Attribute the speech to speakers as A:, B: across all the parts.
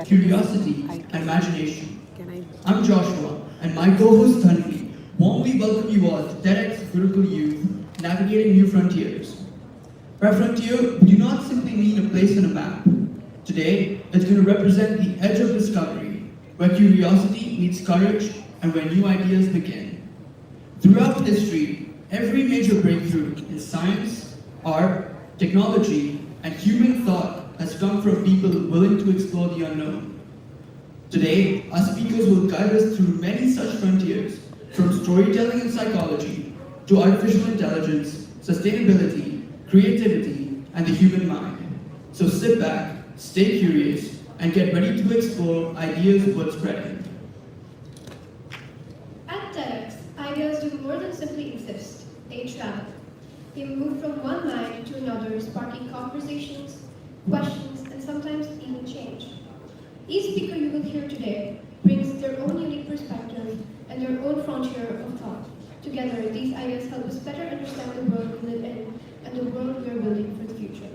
A: curiosity, and imagination. I'm Joshua, and my co-host Dhanvi warmly welcome you all to TEDx Gurukul Youth Navigating New Frontiers. By frontier, we do not simply mean a place on a map. Today, it's going to represent the edge of discovery, where curiosity meets courage and where new ideas begin. Throughout history, every major breakthrough in science, art, technology, and human thought has come from people willing to explore the unknown. Today, our speakers will guide us through many such frontiers, from storytelling and psychology to artificial intelligence, sustainability, creativity, and the human mind. So sit back, stay curious, and get ready to explore ideas worth spreading.
B: At TEDx, ideas do more than simply exist. They travel. They move from one mind to another, sparking conversations, questions, and sometimes even change. Each speaker you will hear today brings their own unique perspective and their own frontier of thought. Together, these ideas help us better understand the world we live in and the world we are building for the future.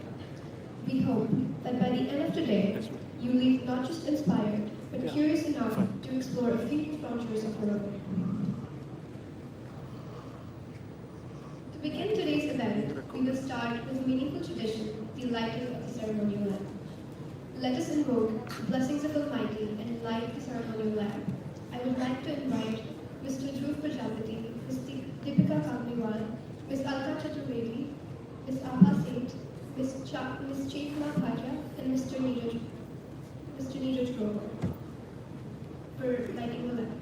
B: We hope that by the end of today, you leave not just inspired, but curious enough to explore a few frontiers of your own. To begin today's event, we will start with a meaningful tradition, the lighting of the ceremonial lamp. Let us invoke the blessings of Almighty and light the ceremonial lamp. I would like to invite Mr. 𝗔𝗕𝗢𝗪𝗧, Ms. 𝗖𝗛𝗕𝗢𝗪𝗧, Ms. 𝗔𝗕𝗢𝗪𝗧, Ms. 𝗖𝗛𝗪𝗢𝗪𝗧, Ms. 𝗔𝗕𝗓𝗢𝗪𝗧, and Mr. 𝗔𝗕𝗓𝗪𝗧 for lighting the lamp.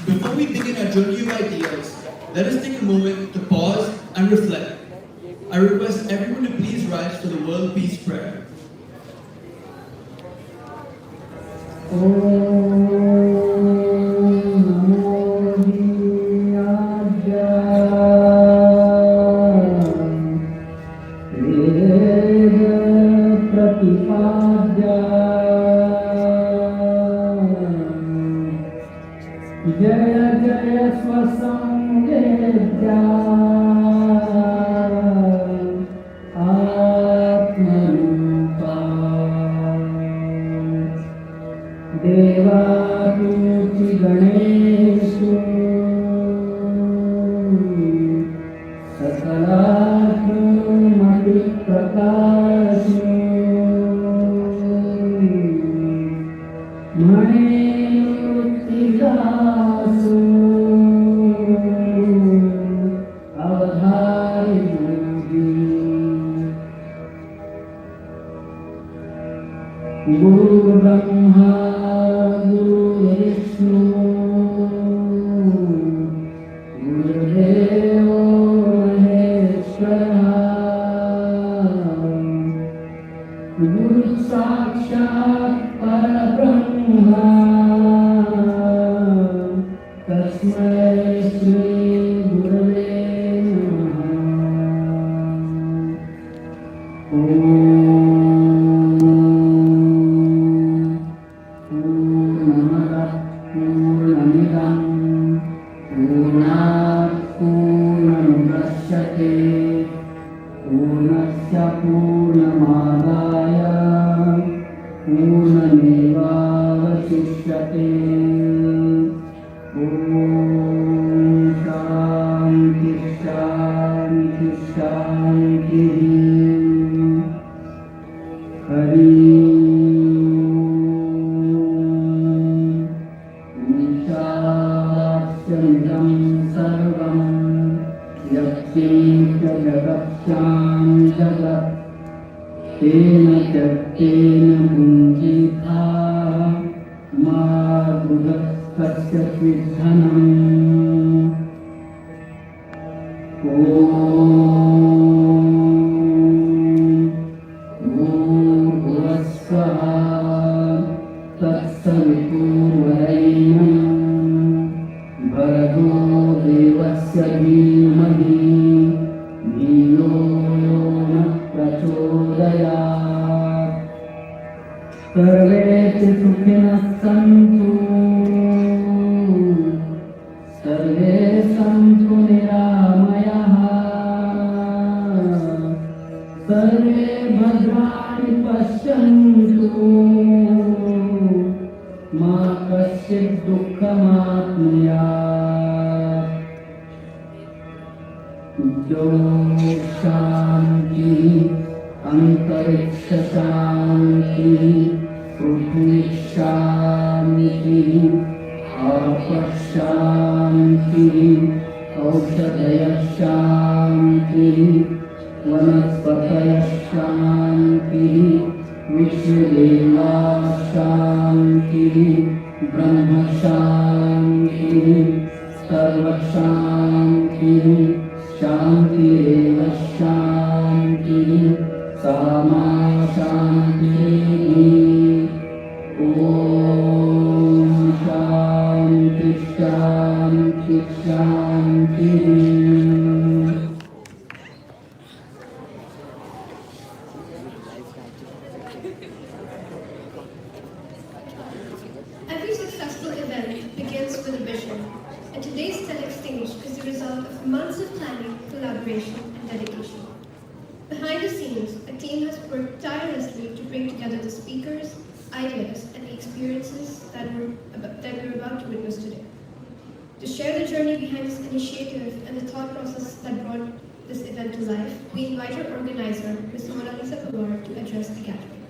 A: Before we begin our journey of ideas, let us take a moment to pause and reflect. I request everyone to please rise for the World Peace Prayer.
C: देवाकृति Ganeshu Guru Brahma, Guru Vishnu, Gurudeva Maheshwara, Guru Sakshat Parabrahma, Tasmai Shri Gurave Namaha.
B: Every successful event begins with a vision, and today's TEDx stage is the result of months of planning, collaboration, and dedication. Behind the scenes, a team has worked tirelessly to bring together the speakers, ideas, and the experiences that we're about to witness today. To share the journey behind this initiative and the thought process that brought this event to life, we invite our organizer, Ms. 𝗔𝗕𝗢𝗧, to address the gathering.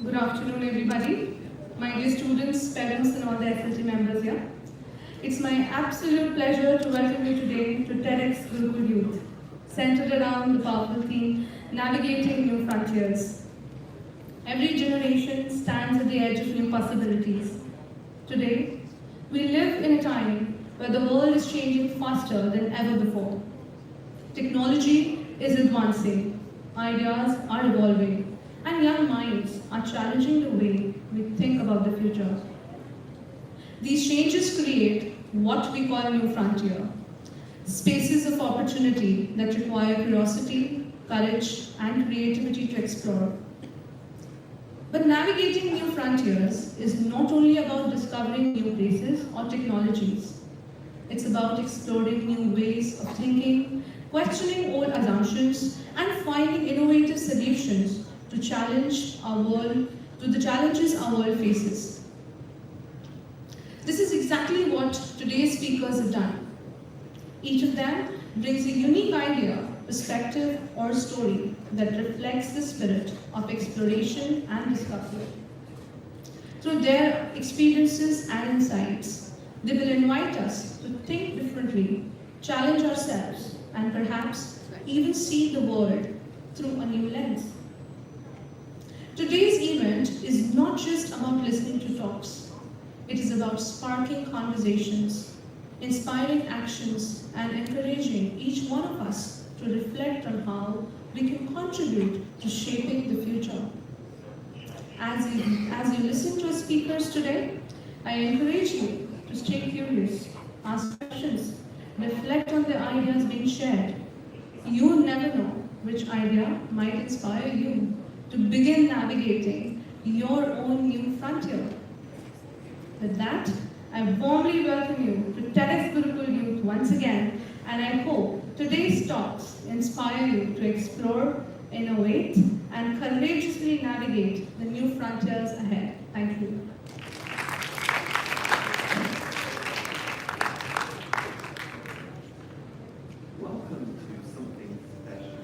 D: Good afternoon, everybody. My dear students, parents, and all the SLT members here. It's my absolute pleasure to welcome you today to TEDx Gurukul Youth, centered around the powerful theme, Navigating New Frontiers. Every generation stands at the edge of new possibilities. Today, we live in a time where the world is changing faster than ever before. Technology is advancing, ideas are evolving, and young minds are challenging the way we think about the future. These changes create what we call new frontier, spaces of opportunity that require curiosity, courage, and creativity to explore. But navigating new frontiers is not only about discovering new places or technologies. It's about exploring new ways of thinking, questioning old assumptions, and finding innovative solutions to challenge our world, to the challenges our world faces. This is exactly what today's speakers have done. Each of them brings a unique idea perspective, or story that reflects the spirit of exploration and discovery. Through their experiences and insights, they will invite us to think differently, challenge ourselves, and perhaps even see the world through a new lens. Today's event is not just about listening to talks. It is about sparking conversations, inspiring actions, and encouraging each one of us to reflect on how we can contribute to shaping the future. As you listen to our speakers today, I encourage you to stay curious, ask questions, reflect on the ideas being shared. You never know which idea might inspire you to begin navigating your own new frontier. With that, I warmly welcome you to TEDx Gurukul Youth once again, and I hope today's talks inspire you to explore, innovate, and courageously navigate the new frontiers ahead. Thank you.
E: Welcome to something special.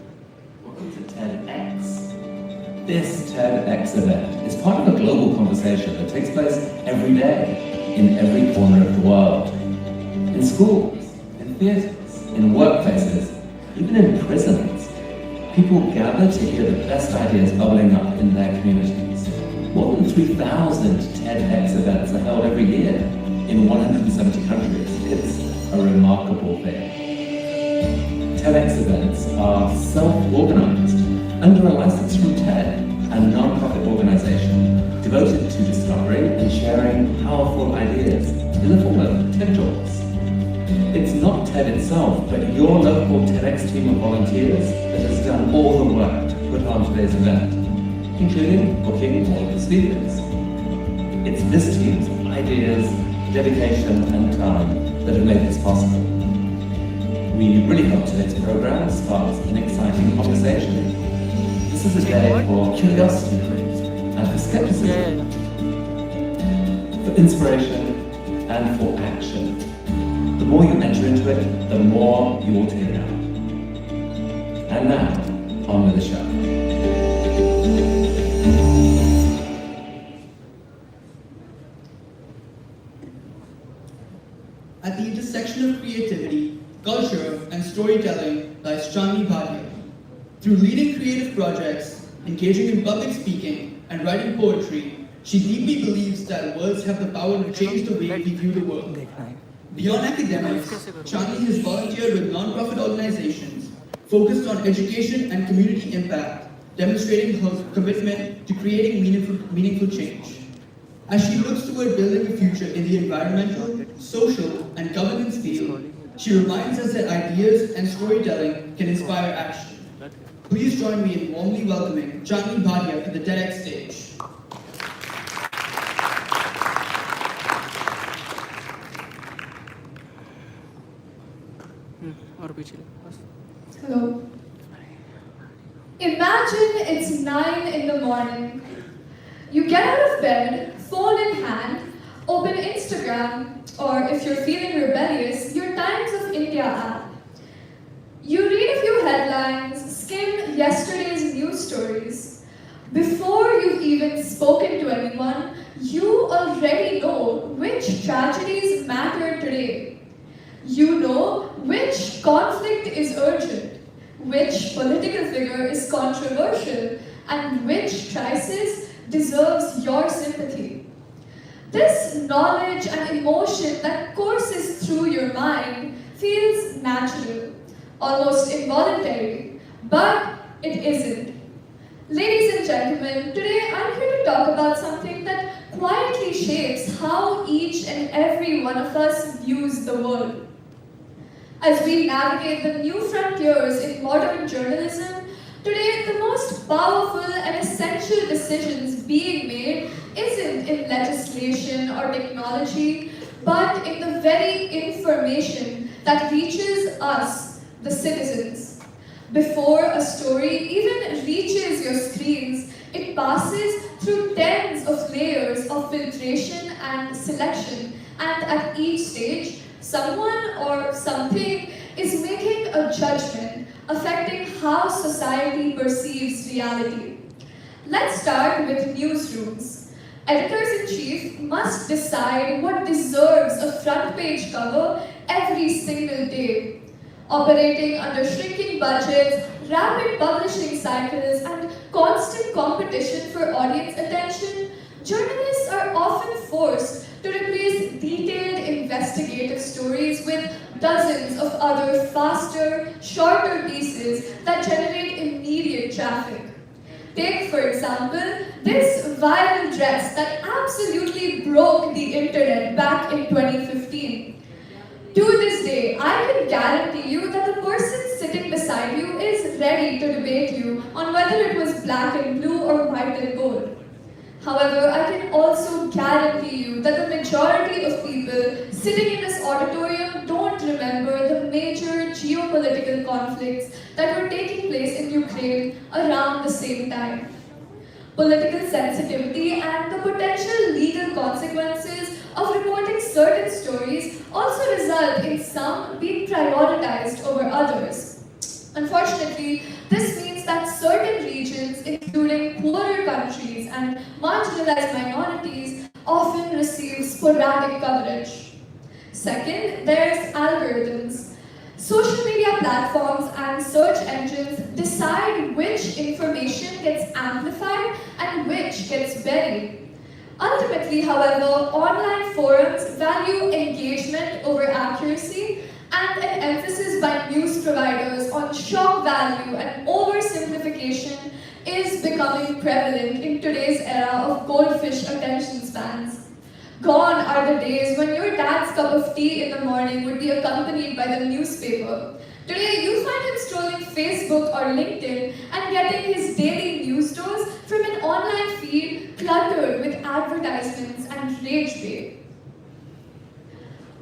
E: Welcome to TEDx. This TEDx event is part of a global conversation that takes place every day in every corner of the world. In schools, in theatres, in workplaces, even in prisons, people gather to hear the best ideas bubbling up in their communities. More than 3,000 TEDx events are held every year in 170 countries. It's a remarkable thing. TEDx events are self-organized under a license from TED, a non-profit organization devoted to discovering and sharing powerful ideas in the form of TED Talks. It's not TED itself, but your local TEDx team of volunteers that has done all the work to put on today's event, including booking all of the speakers. It's this team's ideas, dedication, and time that have made this possible. We really hope today's program sparks an exciting conversation. This is a day for curiosity and for skepticism, for inspiration and for action. The more you enter into it, the more you will take it out. And now, on with the show.
A: At the intersection of creativity, culture, and storytelling lies 𝗔𝗕𝗢𝗨𝗧. Through leading creative projects, engaging in public speaking, and writing poetry, she deeply believes that words have the power to change the way we view the world. Beyond academics, 𝗔𝗕𝗢𝗨 has volunteered with non-profit organizations focused on education and community impact, demonstrating her commitment to creating meaningful change. As she looks toward building a future in the environmental, social, and governance field, she reminds us that ideas and storytelling can inspire action. Please join me in warmly welcoming 𝗔𝗕𝗢𝗨𝗧 to the TEDx stage.
B: Hello. Imagine it's 9 in the morning. You get out of bed, phone in hand, open Instagram, or if you're feeling rebellious, your Times of India app. You read a few headlines, skim yesterday's news stories. Before you've even spoken to anyone, you already know which tragedies matter today. You know which conflict is urgent, which political figure is controversial, and which crisis deserves your sympathy. This knowledge and emotion that courses through your mind feels natural, almost involuntary, but it isn't. Ladies and gentlemen, today I'm here to talk about something that quietly shapes how each and every one of us views the world. As we navigate the new frontiers in modern journalism, today the most powerful and essential decisions being made isn't in legislation or technology, but in the very information that reaches us, the citizens. Before a story even reaches your screens, it passes through tens of layers of filtration and selection, and at each stage, someone or something is making a judgment,
F: affecting how society perceives reality. Let's start with newsrooms. Editors-in-chief must decide what deserves a front-page cover every single day. Operating under shrinking budgets, rapid publishing cycles, and constant competition for audience attention, journalists are often forced to replace detailed investigative stories with dozens of other faster, shorter pieces that generate immediate traffic. Take, for example, this viral dress that absolutely broke the internet back in 2015. To this day, I can guarantee you that the person sitting beside you is ready to debate you on whether it was black and blue or white and gold. However, I can also guarantee you that the majority of people sitting in this auditorium don't remember the major geopolitical conflicts that were taking place in Ukraine around the same time. Political sensitivity and the potential legal consequences of reporting certain stories also result in some being prioritized over others. Unfortunately, this means that certain regions, including poorer countries and marginalized minorities, often receive sporadic coverage. Second, there's algorithms. Social media platforms and search engines decide which information gets amplified and which gets buried. Ultimately, however, online forums value engagement over accuracy, and an emphasis by news providers on shock value and oversimplification is becoming prevalent in today's era of goldfish attention spans. Gone are the days when your dad's cup of tea in the morning would be accompanied by the newspaper. Today, you find him strolling Facebook or LinkedIn and getting his daily news dose from an online feed cluttered with advertisements and rage bait.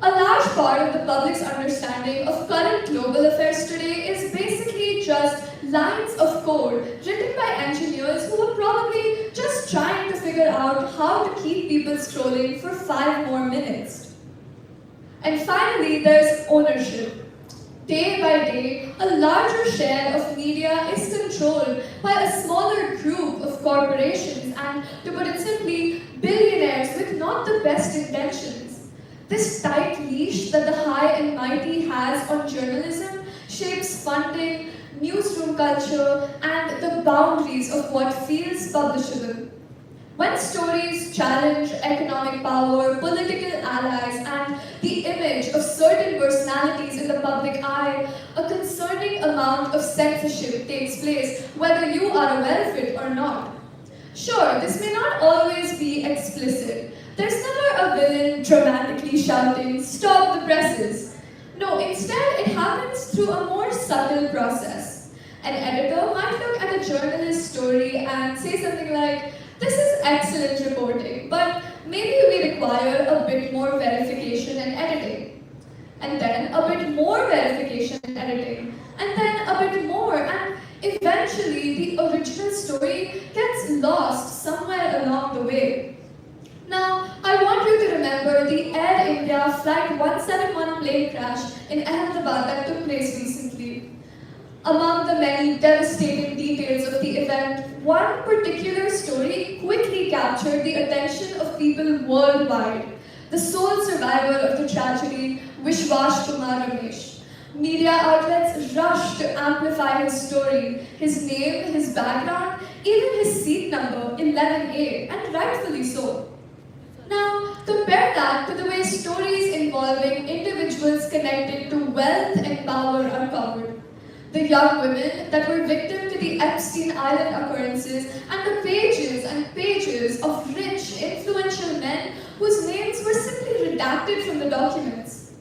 F: A large part of the public's understanding of current global affairs today is basically just lines of code written by engineers who were probably just trying to figure out how to keep people scrolling for 5 more minutes. And finally, there's ownership. Day by day, a larger share of media is controlled by a smaller group of corporations and, to put it simply, billionaires with not the best intentions. This tight leash that the high and mighty has on journalism shapes funding, newsroom culture, and the boundaries of what feels publishable. When stories challenge economic power, political allies, and the image of certain personalities in the public eye, a concerning amount of censorship takes place, whether you are aware of it or not. Sure, this may not always be explicit. There's never a villain dramatically shouting, "Stop the presses!" No, instead it happens through a more subtle process. An editor might look at a journalist's story and say something like, "This is excellent reporting, but maybe we require a bit more verification and editing." And then a bit more verification and editing. And then a bit more, and eventually the original story gets lost somewhere along the way. Now, I want you to remember the Air India Flight 171 plane crash in Ahmedabad that took place recently. Among the many devastating details of the event, one particular story quickly captured the attention of people worldwide. The sole survivor of the tragedy, Vishwashanti Gurukul. Media outlets rushed to amplify his story, his name, his background, even his seat number, 11A, and rightfully so. Now, compare that to the way stories involving individuals connected to wealth and power are covered. The young women that were victim to the Epstein Island occurrences, and the pages and pages of rich, influential men whose names were simply redacted from the documents.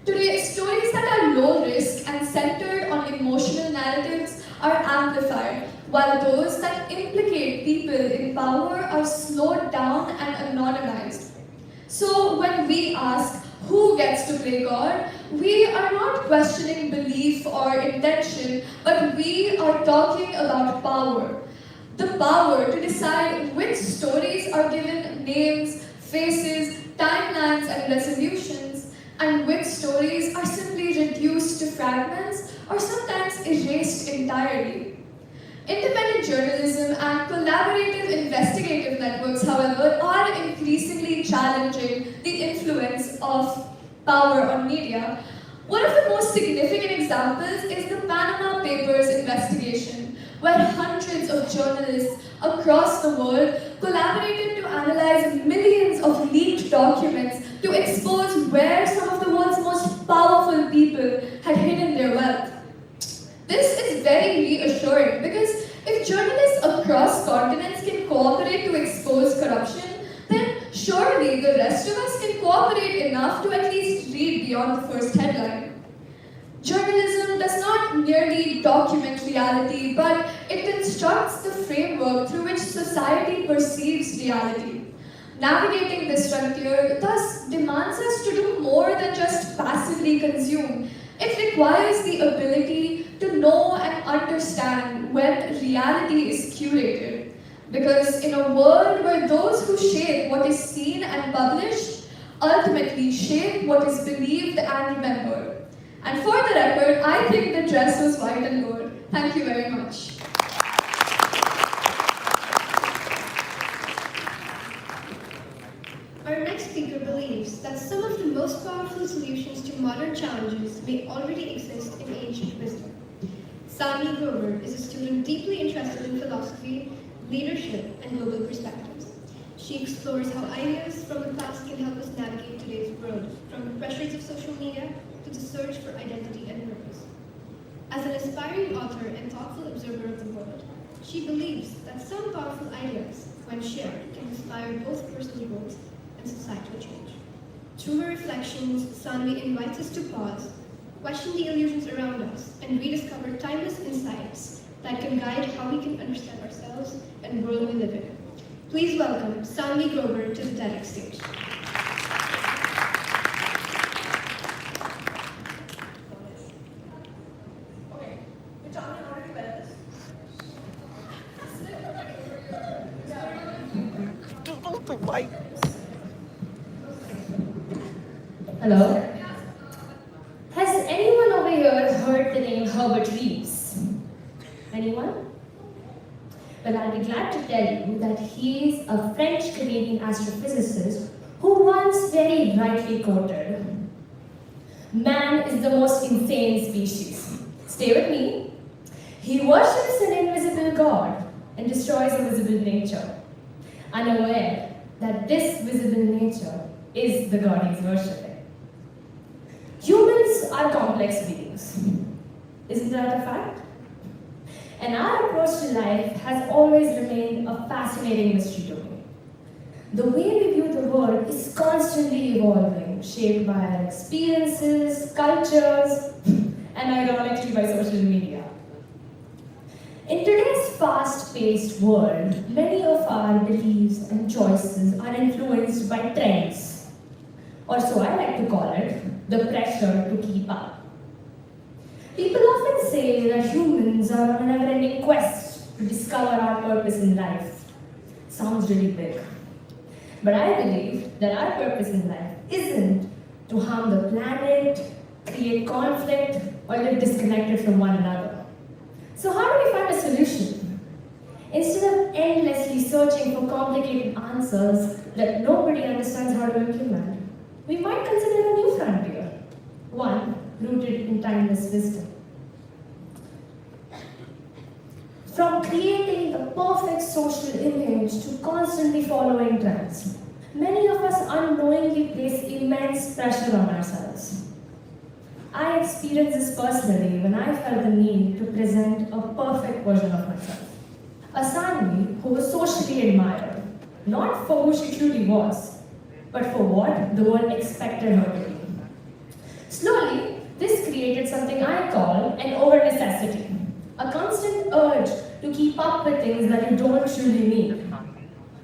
F: Today, stories that are low risk and centered on emotional narratives are amplified, while those that implicate people in power are slowed down and anonymized. So when we ask, who gets to play God, we are not questioning belief or intention, but we are talking about power. The power to decide which stories are given names, faces, timelines, and resolutions, and which stories are simply reduced to fragments or sometimes erased entirely. Independent journalism and collaborative investigative networks, however, are increasingly challenging the influence of power on media. One of the most significant examples is the Panama Papers investigation, where hundreds of journalists across the world collaborated to analyze millions of leaked documents to expose where some of the world's most powerful people had hidden their wealth. This is very reassuring because if journalists across continents can cooperate to expose corruption, then surely the rest of us can cooperate enough to at least read beyond the first headline. Journalism does not merely document reality, but it constructs the framework through which society perceives reality. Navigating this frontier thus demands us to do more than just passively consume. It requires the ability to know and understand when reality is curated. Because in a world where those who shape what is seen and published ultimately shape what is believed and remembered. And for the record, I think the dress was white and gold. Thank you very much.
B: Our next speaker believes that some of the most powerful solutions to modern challenges may already exist in ancient wisdom. 𝗖𝗛𝗔𝗡𝗡𝗟 Grover is a student deeply interested in philosophy, leadership, and global perspectives. She explores how ideas from the past can help us navigate today's world, from the pressures of social media to the search for identity and purpose. As an aspiring author and thoughtful observer of the world, she believes that some powerful ideas, when shared, can inspire both personal growth and societal change. Through her reflections, 𝗖𝗛𝗔𝗡𝗟 invites us to pause, question the illusions around us, and rediscover timeless insights that can guide how we can understand ourselves and the world we live in. Please welcome 𝗖𝗛𝗔𝗡𝗟 Grover to the TEDx stage.
G: Hello? Has anyone over here heard the name Herbert Reeves? Anyone? Well, I'll be glad to tell you that he is a French-Canadian astrophysicist who once very rightly quoted, "Man is the most insane species." Stay with me. He worships an invisible God and destroys a visible nature, unaware that this visible nature is the God he's worshipping. Humans are complex beings. Isn't that a fact? And our approach to life has always remained a fascinating mystery to me. The way we view the world is constantly evolving, shaped by our experiences, cultures, and ironically by social media. In today's fast-paced world, many of our beliefs and choices are influenced by trends, or so I like to call it, the pressure to keep up. People often say that humans are on a never-ending quest to discover our purpose in life. Sounds really big. But I believe that our purpose in life isn't to harm the planet, create conflict, or live disconnected from one another. So how do we find a solution? Instead of endlessly searching for complicated answers that nobody understands how to implement, we might consider a new frontier, one rooted in timeless wisdom. From creating the perfect social image to constantly following trends, many of us unknowingly place immense pressure on ourselves. I experienced this personally when I felt the need to present a perfect version of myself. A 𝗖𝗛𝗔𝗡𝗟 who was socially admired, not for who she truly was, but for what the world expected her to be. Slowly, this created something I call an over-necessity, a constant urge to keep up with things that you don't truly need.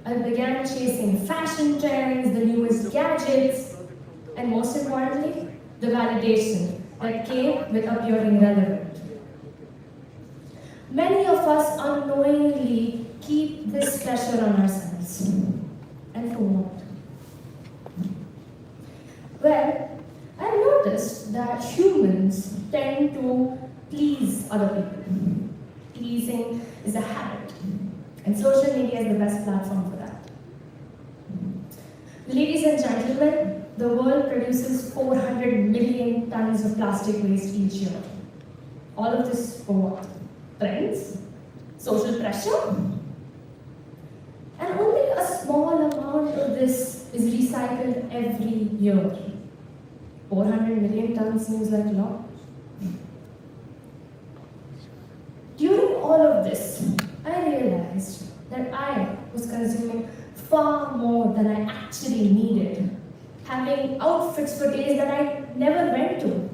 G: I began chasing fashion trends, the newest gadgets, and most importantly, the validation that came with appearing relevant. Many of us unknowingly keep this pressure on ourselves. And for what? Well, I've noticed that humans tend to please other people. Pleasing is a habit, and social media is the best platform for that. Ladies and gentlemen, the world produces 400 million tons of plastic waste each year. All of this for what? Trends? Social pressure? And only a small amount of this is recycled every year. 400 million tons seems like a lot. During all of this, I realized that I was consuming far more than I actually needed. Having outfits for days that I never went to.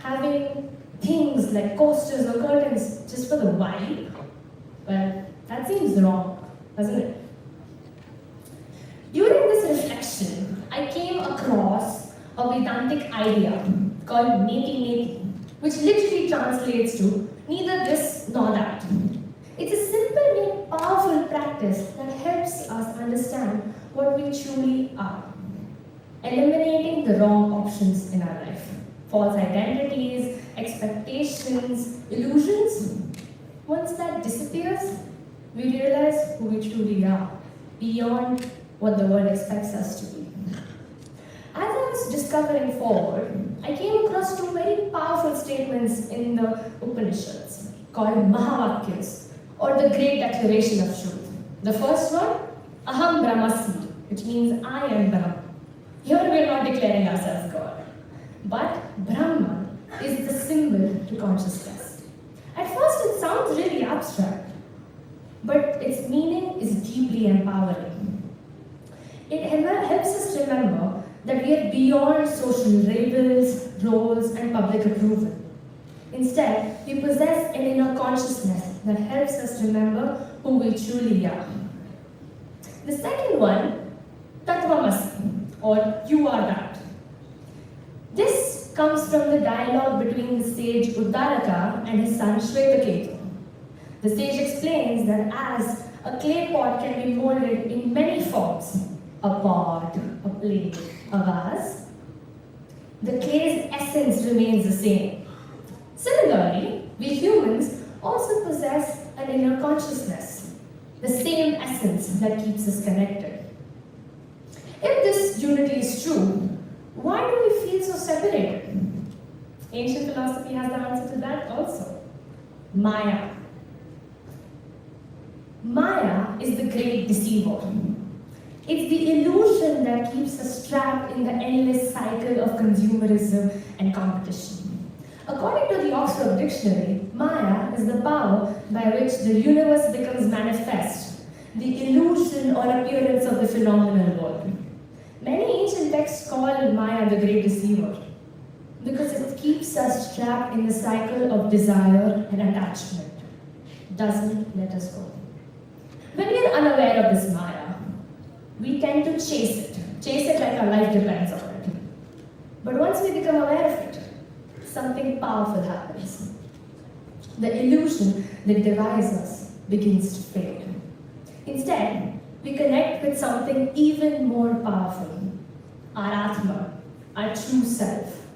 G: Having things like coasters or curtains just for the vibe. Well, that seems wrong, doesn't it? During this reflection, I came across a Vedantic idea called mentor-mentee, which literally translates to neither this nor that. It's a simple yet powerful practice that helps us understand what we truly are, eliminating the wrong options in our life. False identities, expectations, illusions. Once that disappears, we realize who we truly are, beyond what the world expects us to be. As I was discovering forward, I came across two very powerful statements in the Upanishads called Mahavakyas, or the Great Declaration of Truth. The first one, Aham Brahmasmi, which means I am Brahma. Here we are not declaring ourselves God, but Brahma is the symbol to consciousness. At first it sounds really abstract, but its meaning is deeply empowering. It helps us remember that we are beyond social labels, roles, and public approval. Instead, we possess an inner consciousness that helps us remember who we truly are. The second one, Tattvamasi, or you are that. This comes from the dialogue between the sage Uddalaka and his son Shvetaketu. The sage explains that as a clay pot can be molded in many forms, a pot, a plate, a vase, the clay's essence remains the same. Similarly, we humans also possess an inner consciousness, the same essence that keeps us connected. If this unity is true, why do we feel so separated? Ancient philosophy has the answer to that also. Maya. Maya is the great deceiver. It's the illusion that keeps us trapped in the endless cycle of consumerism and competition. According to the Oxford Dictionary, Maya is the power by which the universe becomes manifest, the illusion or appearance of the phenomenal world. Many ancient texts call Maya the great deceiver because it keeps us trapped in the cycle of desire and attachment. Doesn't let us go. When we are unaware of this Maya, we tend to chase it like our life depends on it. But once we become aware of it, something powerful happens. The illusion that divides us begins to fade. Instead, we connect with something even more powerful, our Atma, our true self.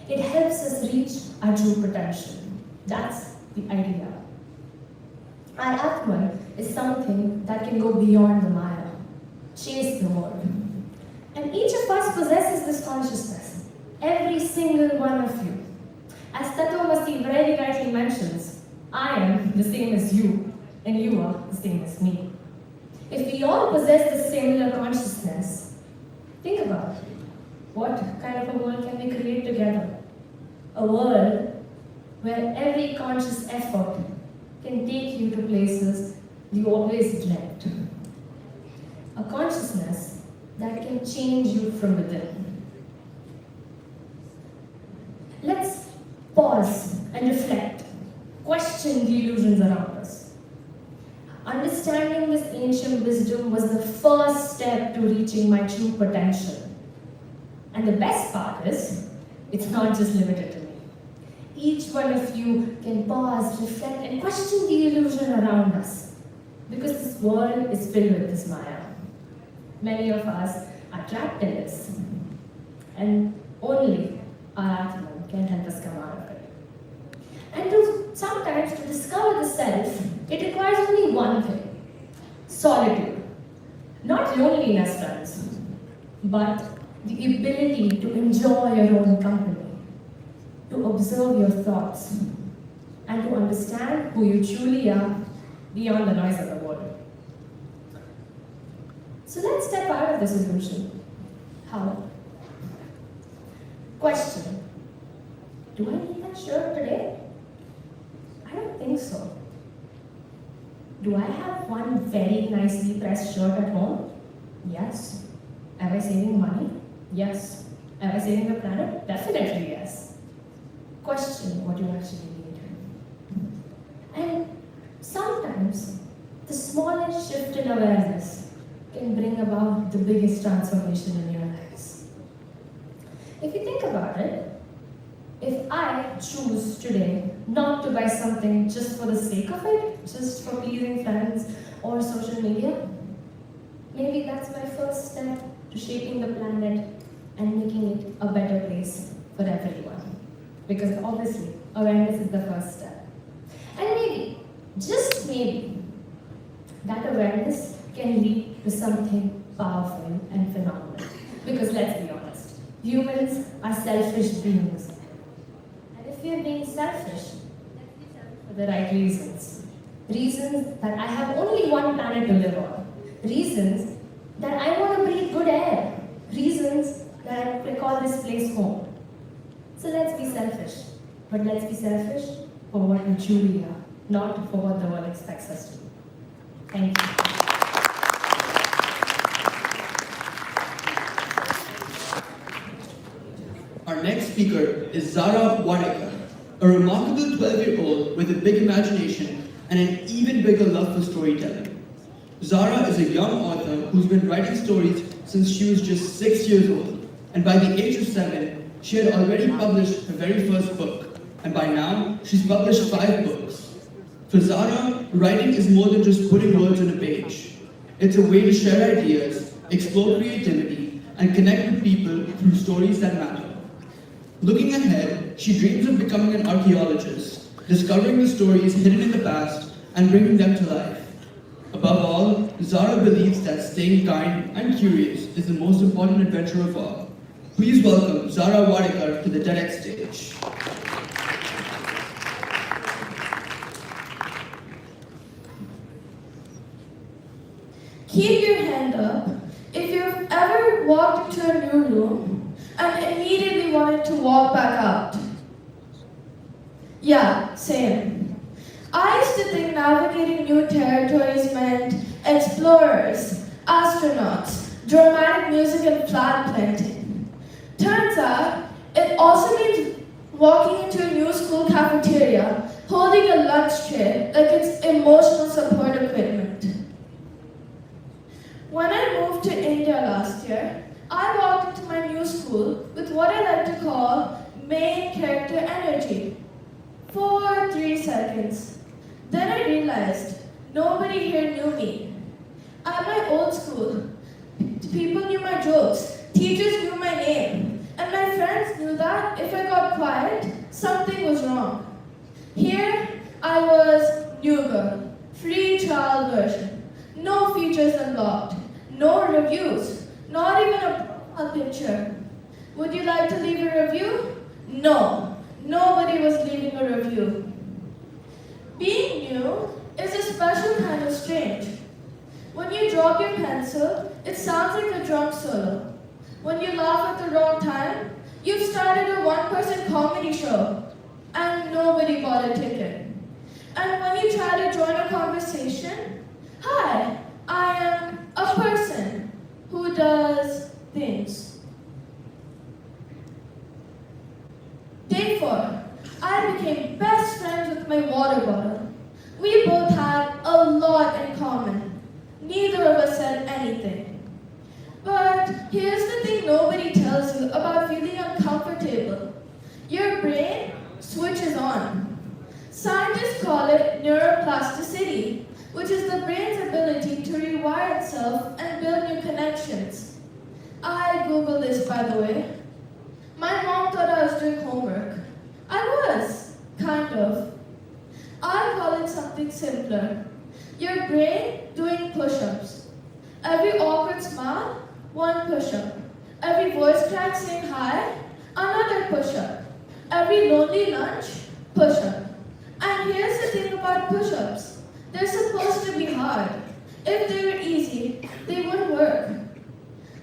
G: It helps us reach our true potential. That's the idea. Our Atma is something that can go beyond the Maya, chase the world. And each of us possesses this consciousness, every single one of you. As Tattvamasi very rightly mentions, I am the same as you, and you are the same as me. If we all possess this similar consciousness, think about it. What kind of a world can we create together? A world where every conscious effort can take you to places you always dreamt. A consciousness that can change you from within. Let's pause and reflect, question the illusions around us. Understanding this ancient wisdom was the first step to reaching my true potential. And the best part is, it's not just limited to me. Each one of you can pause, reflect, and question the illusion around us. Because this world is filled with this Maya. Many of us are trapped in this. And only our Atman can help us come out of it. And sometimes to discover the self, it requires only one thing: solitude. Not loneliness, friends, but the ability to enjoy your own company, to observe your thoughts, and to understand who you truly are beyond the noise of the world. So let's step out of this illusion. How? Question: do I need that shirt today? I don't think so. Do I have one very nicely pressed shirt at home? Yes. Am I saving money? Yes. Am I saving the planet? Definitely yes. Question what you actually need. And sometimes the smallest shift in awareness can bring about the biggest transformation in your lives. If you think about it, if I choose today not to buy something just for the sake of it, just for pleasing friends or social media, maybe that's my first step to shaping the planet and making it a better place for everyone. Because obviously, awareness is the first step. And maybe, just maybe, that awareness can lead to something powerful and phenomenal. Because let's be honest, humans are selfish beings. And if we are being selfish, let's be selfish for the right reasons. Reasons that I have only one planet to live on. Reasons that I want to breathe good air. Reasons that I call this place home. So let's be selfish. But let's be selfish for what we truly are, not for what the world expects us to be. Thank you.
A: Our next speaker is 𝗔𝗕𝗢𝗧, a remarkable 12-year-old with a big imagination and an even bigger love for storytelling. 𝗔𝗕𝗢𝗧 is a young author who's been writing stories since she was just 6 years old, and by the age of 7, she had already published her very first book, and by now, she's published 5 books. For 𝗔𝗕𝗢𝗧, writing is more than just putting words on a page. It's a way to share ideas, explore creativity, and connect with people through stories that matter. Looking ahead, she dreams of becoming an archaeologist, discovering the stories hidden in the past and bringing them to life. Above all, 𝗔𝗕𝗢𝗧 believes that staying kind and curious is the most important adventure of all. Please welcome 𝗔𝗕𝗢𝗧 to the TEDx stage.
H: Keep your hand up if you've ever walked into a new room and immediately wanted to walk back out. Yeah, same. I used to think navigating new territories meant explorers, astronauts, dramatic music and flag planting. Turns out, it also means walking into a new school cafeteria, holding a lunch tray like it's emotional support equipment. When I moved to India last year, I walked into my new school with what I like to call main character energy for 3 seconds. Then I realized nobody here knew me. At my old school, people knew my jokes, teachers knew my name, and my friends knew that if I got quiet, something was wrong. Here, I was new girl, free trial version, no features unlocked, no reviews, not even a picture. Would you like to leave a review? No, nobody was leaving a review. Being new is a special kind of strange. When you drop your pencil, it sounds like a drum solo. When you laugh at the wrong time, you've started a one-person comedy show and nobody bought a ticket. And when you try to join a conversation, hi, I am a person who does things. Day 4, I became best friends with my water bottle. We both had a lot in common. Neither of us said anything. But here's the thing nobody tells you about feeling uncomfortable. Your brain switches on. Scientists call it neuroplasticity, which is the brain's ability to rewire itself and build new connections. I googled this, by the way. My mom thought I was doing homework. I was, Kind of. I'll call it something simpler. Your brain doing push-ups. Every awkward smile, one push-up. Every voice crack saying hi, another push-up. Every lonely lunch, push-up. And here's the thing about push-ups. They're supposed to be hard. If they were easy, they wouldn't work.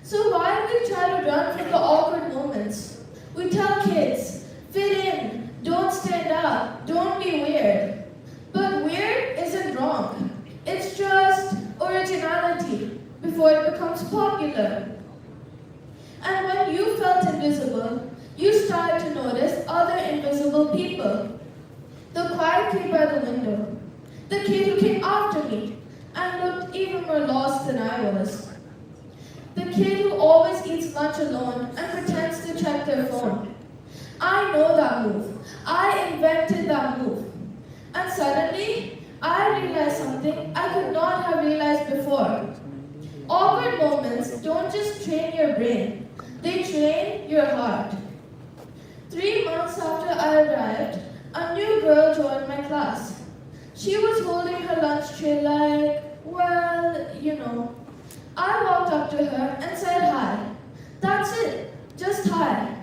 H: So why do we try to run from the awkward moments? We tell kids, fit in, don't stand up, don't be weird. But weird isn't wrong. It's just originality before it becomes popular. And when you felt invisible, you started to notice other invisible people. The quiet kid by the window, the kid who came after me and looked even more lost than I was. The kid who always eats lunch alone and pretends to check their phone. I know that move. I invented that move. And suddenly, I realized something I could not have realized before. Awkward moments don't just train your brain, they train your heart. 3 months after I arrived, a new girl joined my class. She was holding her lunch tray like, well, you know. I walked up to her and said hi. That's it, just hi.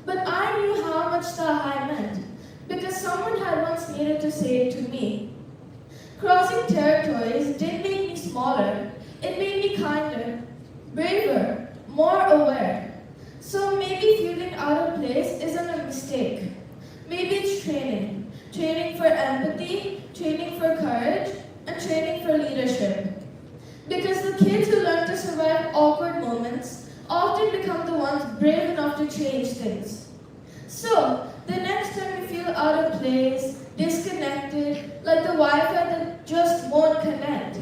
H: But I knew how much the hi meant, because someone had once needed to say it to me. Crossing territories didn't make me smaller, it made me kinder, braver, more aware. So maybe feeling out of place isn't a mistake. Maybe it's training. Training for empathy, training for courage, and training for leadership. Because the kids who learn to survive awkward moments often become the ones brave enough to change things. So, the next time you feel out of place, disconnected, like the Wi-Fi that just won't connect,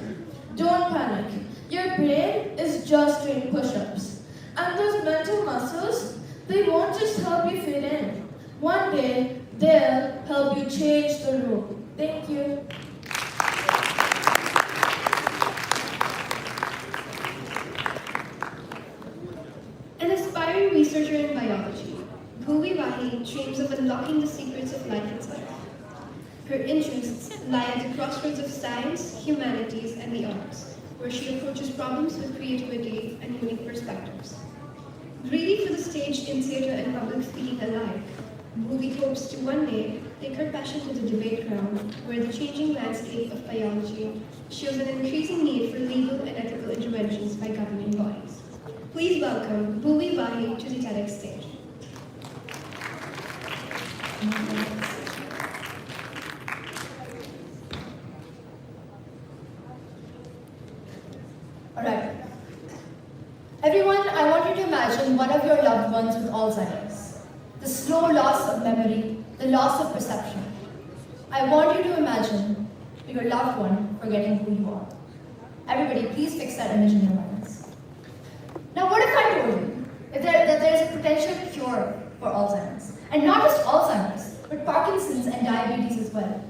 H: don't panic. Your brain is just doing push-ups. And those mental muscles, they won't just help you fit in. One day, they'll help you change the room. Thank you.
B: An aspiring researcher in biology, 𝗔𝗕𝗢𝗨𝗧 dreams of unlocking the secrets of life itself. Her interests lie at the crossroads of science, humanities, and the arts, where she approaches problems with creativity and unique perspectives. Greedy for the stage in theatre and public speaking alike, 𝗔𝗕𝗢𝗨𝗧 hopes to one day take her passion to the debate ground, where the changing landscape of biology shows an increasing need for legal and ethical interventions by governing bodies. Please welcome 𝗔𝗕𝗢𝗨𝗧 to the TEDx stage.
I: Alright. Everyone, I want you to imagine one of your loved ones with Alzheimer's. The slow loss of memory, the loss of perception. I want you to imagine your loved one forgetting who you are. Everybody, please fix that image in your minds. Now, what if I told you that there is a potential cure for Alzheimer's? And not just Alzheimer's, but Parkinson's and diabetes as well.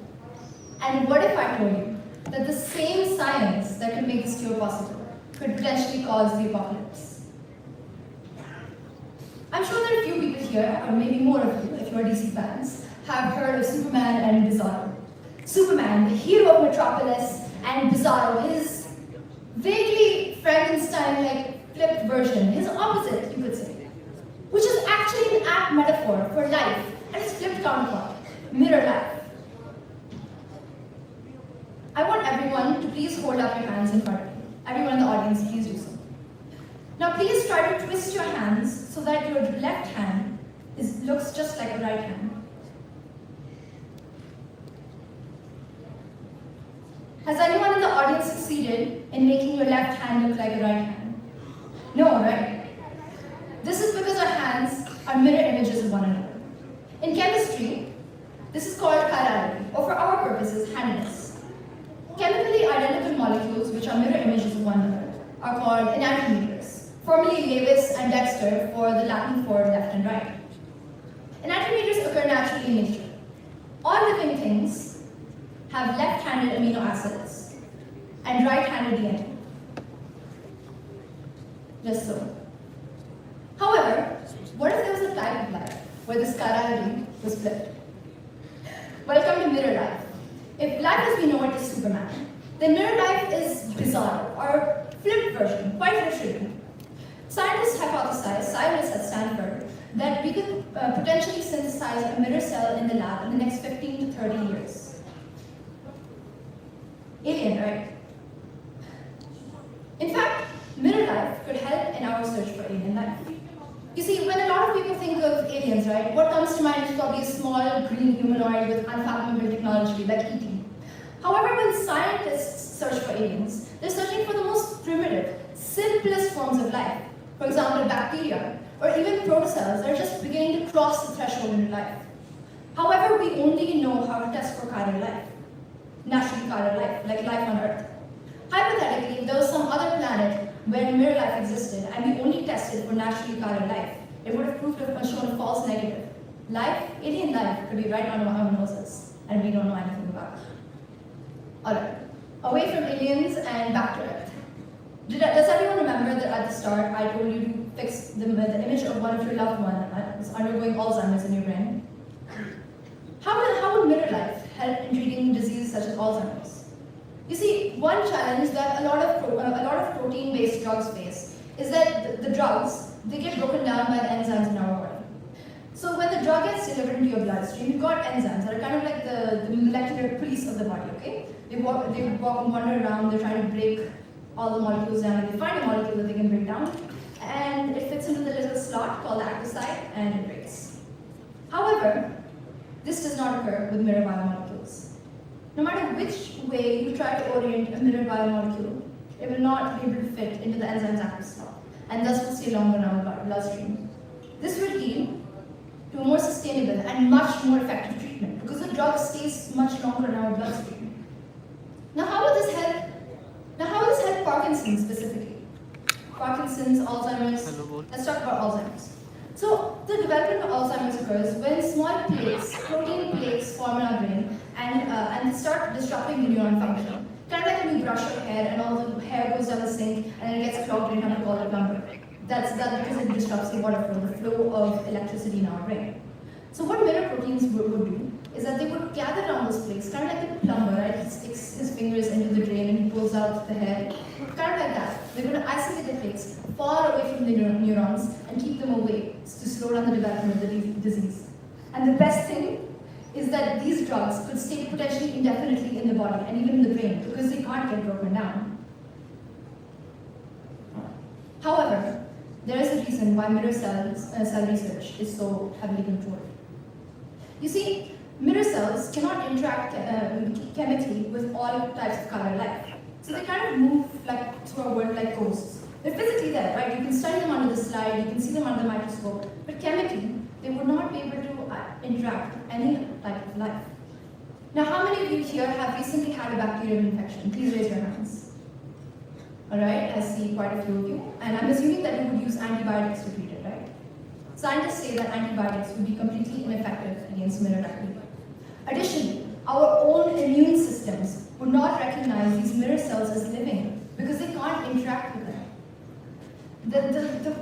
I: And what if I told you that the same science that could make this cure possible could potentially cause the apocalypse? I'm sure there are a few people here, or maybe more of you, if you're DC fans, have heard of Superman and Bizarro. Superman, the hero of Metropolis, and Bizarro, his vaguely Frankenstein-like flipped version, his opposite, you could say, which is actually an apt metaphor for life and its flipped counterpart, mirror life. I want everyone to please hold up your hands in front of you. Everyone in the audience, please do so. Now please try to twist your hands so that your left hand looks just like a right hand. Has anyone in the audience succeeded in making your left hand look like a right hand? No, right? This is because our hands are mirror images of one another. In chemistry, this is called chirality, or for our purposes, handedness. Chemically identical molecules, which are mirror images of one another, are called enantiometers, formerly Lewis and Dexter for the Latin for left and right. Enantiometers occur naturally in nature. All living things have left-handed amino acids and right-handed DNA. Just so. However, what if there was a type of life where this chirality was flipped? Welcome to mirror life. If life as we know it is Superman, then mirror life is bizarre, or flipped version, quite literally. Scientists hypothesize, scientists at Stanford, that we could potentially synthesize a mirror cell in the lab in the next 15 to 30 years. Alien, right? In fact, mirror life could help in our search for alien life. You see, when a lot of people think of aliens, right, what comes to mind is probably a small green humanoid with unfathomable technology like E.T. However, when scientists search for aliens, they're searching for the most primitive, simplest forms of life. For example, bacteria, or even protocells that are just beginning to cross the threshold into life. However, we only know how to test for chiral life, naturally chiral life, like life on Earth. Hypothetically, if there was some other planet where mirror life existed and we only tested for naturally chiral life, it would have proved to have shown a false negative. Life, alien life, could be right under our noses, and we don't know anything about it. Alright, away from aliens and back to Earth. Does everyone remember that at the start I told you to fix the image of one of your loved ones undergoing Alzheimer's in your brain? How would mirror life help in treating diseases such as Alzheimer's? You see, one challenge that a lot of protein-based drugs face is that the drugs, they get broken down by the enzymes in our body. So when the drug gets delivered into your bloodstream, you've got enzymes that are kind of like the molecular police of the body, okay? They walk and wander around, they're trying to break all the molecules down, and they find a molecule that they can break down, and it fits into the little slot called the active site, and it breaks. However, this does not occur with mirror biomolecules. No matter which way you try to orient a mirror biomolecule, it will not be able to fit into the enzyme's active slot, and thus will stay longer in our bloodstream. This will lead to a more sustainable and much more effective treatment, because the drug stays much longer in our bloodstream. Now, how will this help Parkinson's specifically? Parkinson's, Alzheimer's. Let's talk about Alzheimer's. So, the development of Alzheimer's occurs when small plaques, protein plaques, form in our brain and start disrupting the neuron function. Kind of like when you brush your hair and all the hair goes down the sink and it gets clogged and you have to call it a plumber. That's because it disrupts the water flow, the flow of electricity in our brain. So what mirror proteins would do is that they would gather around those plaques, kind of like the plumber, right? He sticks his fingers into the drain and he pulls out the hair. Kind of like that. They're going to isolate the plaques far away from the neurons and keep them away to slow down the development of the disease. And the best thing is that these drugs could stay potentially indefinitely in the body and even in the brain because they can't get broken down. However, there is a reason why mirror cell research is so heavily controlled. You see, mirror cells cannot interact chemically with all types of chiral life. So they kind of move through our world like ghosts. They're physically there, right? You can study them under the slide, you can see them under the microscope, but chemically, they would not be able to interact with any type of life. Now, how many of you here have recently had a bacterial infection? Please raise your hands. Alright, I see quite a few of you, and I'm assuming that you would use antibiotics to treat it, right? Scientists say that antibiotics would be completely ineffective against mirror bacteria. Additionally, our own immune systems would not recognize these mirror cells as living because they can't interact with them. The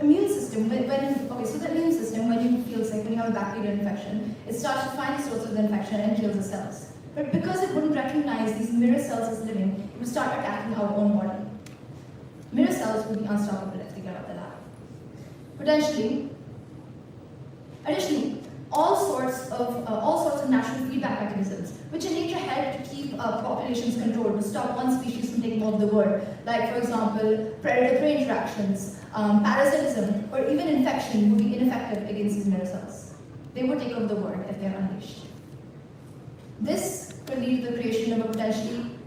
I: immune system, the immune system, when you feel sick, when you have a bacterial infection, it starts to find the source of the infection and kills the cells. But because it wouldn't recognize these mirror cells as living, it would start attacking our own body. Mirror cells would be unstoppable if they get out of the lab. Additionally, all sorts of natural feedback mechanisms, which in nature help to keep populations controlled, to stop one species from taking over the world, like for example, predator-prey interactions, parasitism, or even infection would be ineffective against these mirror cells. They would take over the world if they are unleashed. This could lead to the creation of a potentially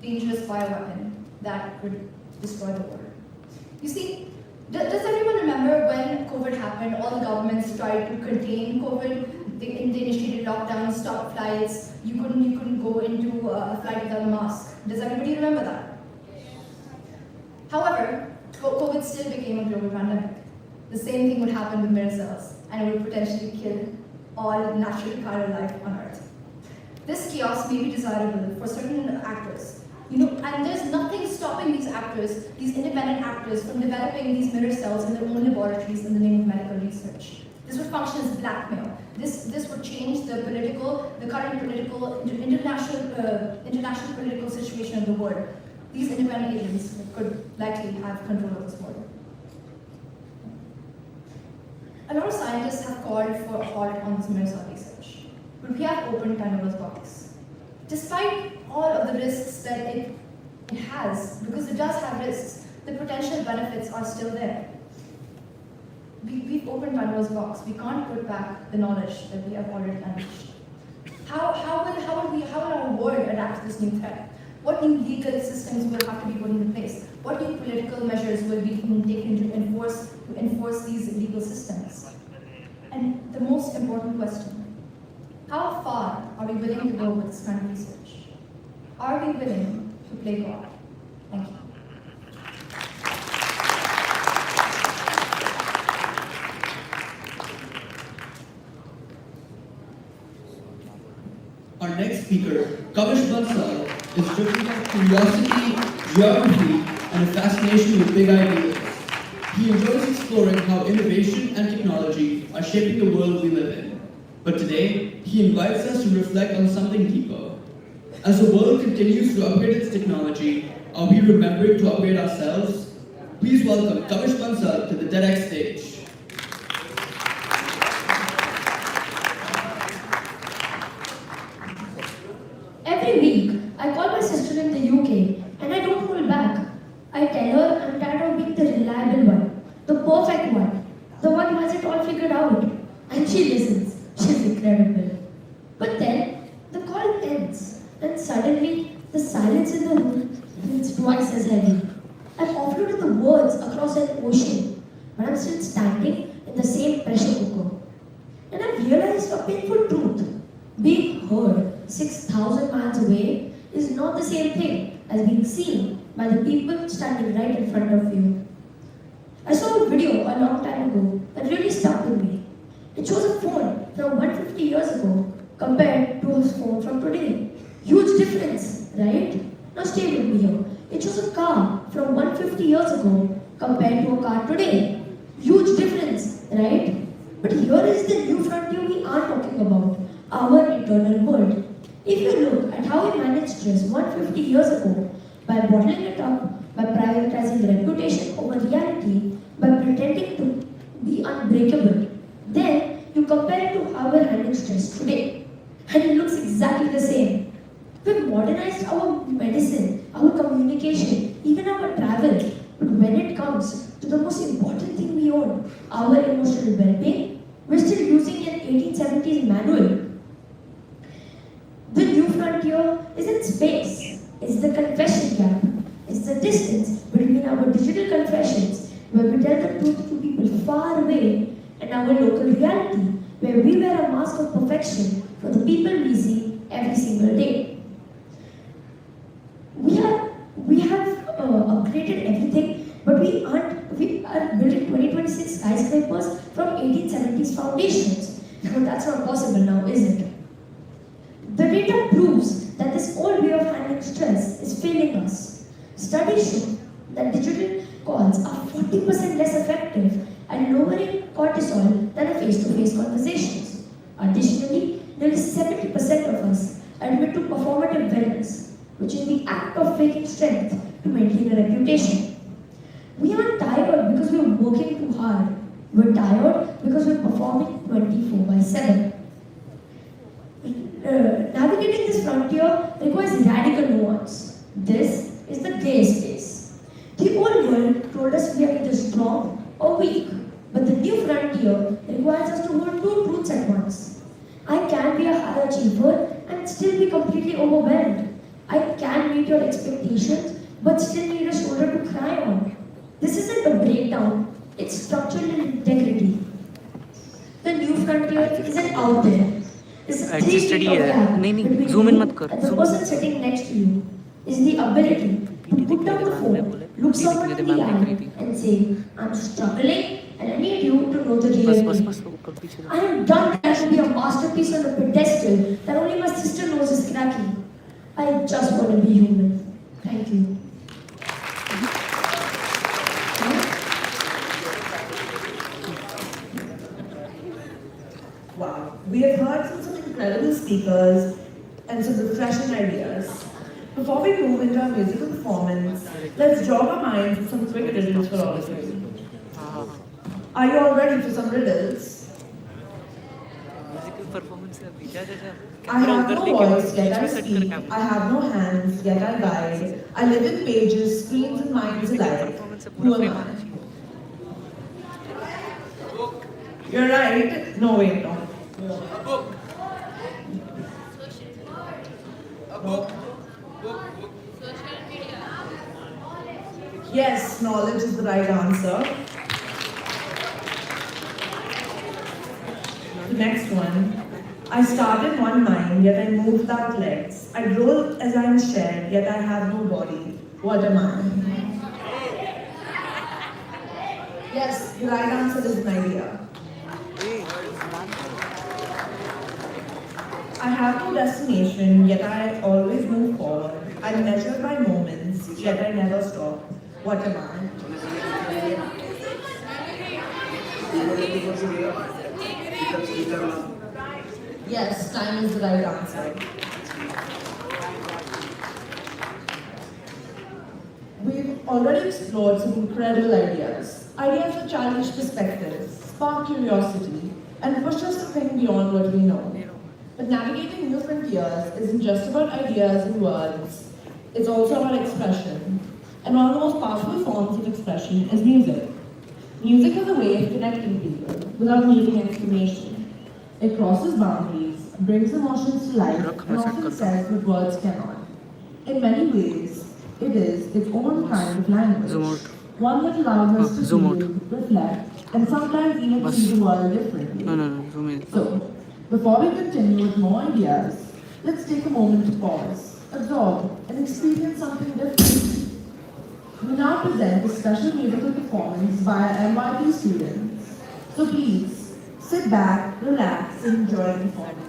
I: dangerous bioweapon that could destroy the world. You see, does everyone remember when COVID happened, all the governments tried to contain COVID? They initiated lockdowns, stopped flights, you couldn't go into a flight without a mask. Does everybody remember that? However, COVID still became a global pandemic. The same thing would happen with mirror cells, and it would potentially kill all natural chiral life on Earth. This chaos may be desirable for certain actors, and there's nothing stopping these actors, these independent actors, from developing these mirror cells in their own laboratories in the name of medical research. This would function as blackmail. This would change the current political, international political situation of the world. These independent agents could likely have control of this world. A lot of scientists have called for a halt on this mere cell research, but we have opened Pandora's box. Despite all of the risks that it has, because it does have risks, the potential benefits are still there. We've opened Pandora's box. We can't put back the knowledge that we have already unleashed. How will our world adapt to this new threat? What new legal systems will have to be put into place? What new political measures will be taken to enforce these legal systems? And the most important question, how far are we willing to go with this kind of research? Are we willing to play God? Thank you.
A: Our next speaker, 𝗔𝗕𝗢𝗧, is driven by curiosity, geography, and a fascination with big ideas. He enjoys exploring how innovation and technology are shaping the world we live in. But today, he invites us to reflect on something deeper. As the world continues to upgrade its technology, are we remembering to upgrade ourselves? Please welcome 𝗔𝗕𝗢𝗧 to the TEDx stage.
G: Every week, I call my sister in the UK and I don't hold back. I tell her I'm tired of being the reliable one, the perfect one, the one who has it all figured out. And she listens. She's incredible. But then, the call ends and suddenly the silence in the room feels twice as heavy. I've offloaded the words across an ocean, but I'm still standing in the same pressure cooker. And I've realized a painful truth. Being heard 6,000 miles away is not the same thing as being seen by the people standing right in front of you. I saw a video a long time ago that really stuck with me. It shows a phone from 150 years ago compared to a phone from today. Huge difference, right? Now stay with me here. It shows a car from 150 years ago compared to a car today. Huge difference, right? But here is the new frontier we are talking about, our internal world. If you look at how we managed stress 150 years ago, by bottling it up, by prioritizing reputation over reality, by pretending to be unbreakable, then you compare it to how we're handling stress today, and it looks exactly the same. We've modernized our medicine, our communication, even our travel, but when it comes to the most important thing we own, our emotional well-being, we're still using an 1870s manual. The new frontier is in space. It's the confession gap. It's the distance between our digital confessions, where we tell the truth to people far away, and our local reality, where we wear a mask of perfection for the people we see every single day. We have upgraded everything, but we are building 2026 skyscrapers from 1870s foundations. But that's not possible now, is it? The data proves that this old way of handling stress is failing us. Studies show that digital calls are 40% less effective at lowering cortisol than a face-to-face conversations. Additionally, nearly 70% of us admit to performative wellness, which is the act of faking strength to maintain a reputation. We aren't tired because we're working too hard. We're tired because we're performing 24/7. Navigating this frontier requires radical nuance. This is the gray space. The old world told us we are either strong or weak, but the new frontier requires us to hold two truths at once. I can be a high achiever and still be completely overwhelmed. I can meet your expectations, but still need a shoulder to cry on. This isn't a breakdown, it's structural integrity. The new frontier isn't out there. It's a 3 feet of gap between
J: zoom in
G: you
J: mat kar,
G: and the
J: zoom
G: person sitting next to you. Is the ability to put down the phone, look someone in the eye and say, I'm struggling and I need you to know the real me. I am done trying to be a masterpiece on a pedestal that only my sister knows is cracky. I just want to be human. Thank you.
J: speakers, and some refreshing ideas. Before we move into our musical performance, let's jog our minds with some quick riddles for all of you. Are you all ready for some riddles? I have no voice, yet I speak. I have no hands, yet I guide. I live in pages, screens, and minds alike. Who am I? You're right. No, wait, no.
K: A book. A book.
J: Yes, knowledge is the right answer. The next one. I start in one mind, yet I move without legs. I grow as I am shared, yet I have no body. What am I? Yes, the right answer is an idea. I have no destination, yet I always move forward. I'm measured by moments, yet I never stop. What am I? Yes, time is the right answer. We've already explored some incredible ideas. Ideas that challenge perspectives, spark curiosity, and push us to think beyond what we know. But navigating new frontiers isn't just about ideas and words, it's also about expression. And one of the most powerful forms of expression is music. Music is a way of connecting people without needing explanation. It crosses boundaries, brings emotions to life, and often says what words cannot. In many ways, it is its own kind of language. One that allows us to feel, reflect, and sometimes even see the world differently. So, before we continue with more ideas, let's take a moment to pause, absorb, and experience something different. We now present a special musical performance by our NYP students. So please, sit back, relax, and enjoy the performance.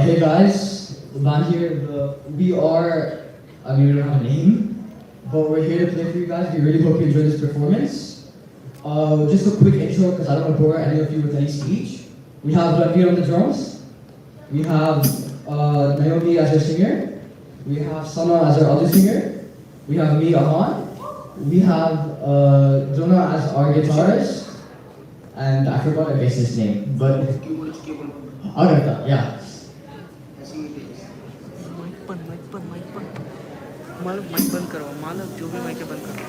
A: Hey guys, the band here, we don't have a name, but we're here to play for you guys. We really hope you enjoy this performance. Just a quick intro, because I don't want to bore any of you with any speech. We have Ranveer on the drums. We have Naomi as our singer. We have Sana as our other singer. We have me, Aman. We have Jonah as our guitarist. And I forgot our bassist's name, but Agartha, yeah.
L: Mic बंद करो मालक जो भी mic बंद करो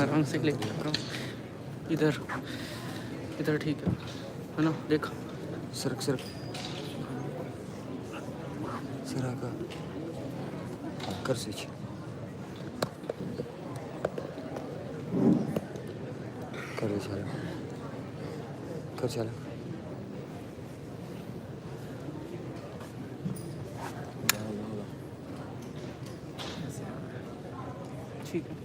L: आराम से लेके आ रहा हूँ। इधर इधर ठीक है ना? देख सरक सरक सरका कर स्विच कर चला कर चला ठीक है।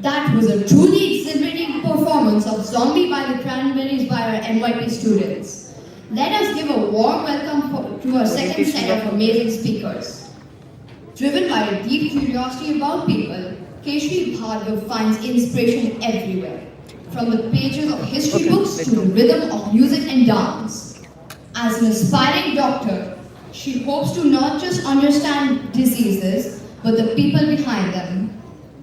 M: That was a truly exhilarating performance of Zombie by the Cranberries by our NYP students. Let us give a warm welcome to our second set of amazing speakers. Driven by a deep curiosity about people, 𝗖𝗛𝗢𝗧 finds inspiration everywhere, from the pages of history books to the rhythm of music and dance. As an aspiring doctor, she hopes to not just understand diseases, but the people behind them.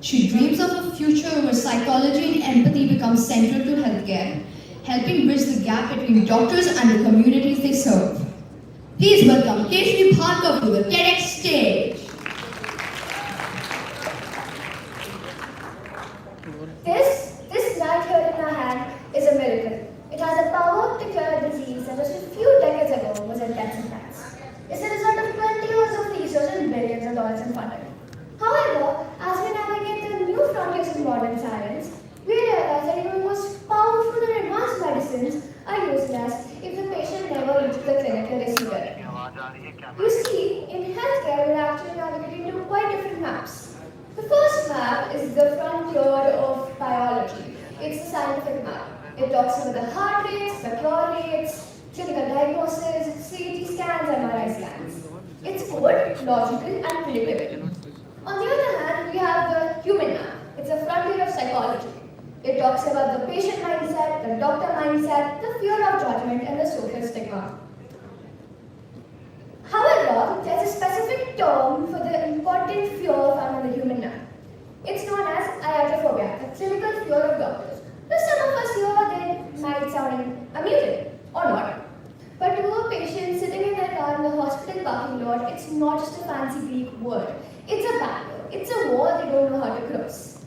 M: She dreams of a future where psychology and empathy become central to healthcare, helping bridge the gap between doctors and the communities they serve. Please welcome 𝗖𝗛𝗢𝗧 to the TEDx stage.
N: This knife here in our hand is a miracle. It has the power to cure a disease that just a few decades ago was in death and tax. It's a result of 20 years of research and billions of dollars in funding. However, as we navigate the new frontiers in modern science, we realize that even the most powerful and advanced medicines are useless if the patient never reaches the clinic to receive it. You see, in healthcare, we're actually navigating two quite different maps. The first map is the frontier of biology. It's the scientific map. It talks about the heart rates, the cure rates, clinical diagnosis, CT scans, MRI scans. It's good, logical, and predictable. On the other hand, we have the human map. It's a frontier of psychology. It talks about the patient mindset, the doctor mindset, the fear of judgment, and the social stigma. However, there's a specific term for the important fear found on the human map. It's known as 𝗖𝗛𝗢𝗧, the clinical fear of doctors. Now, some of us here, they might sound amusing, or not. But to a patient sitting in their car in the hospital parking lot, it's not just a fancy Greek word. It's a barrier. It's a wall they don't know how to cross.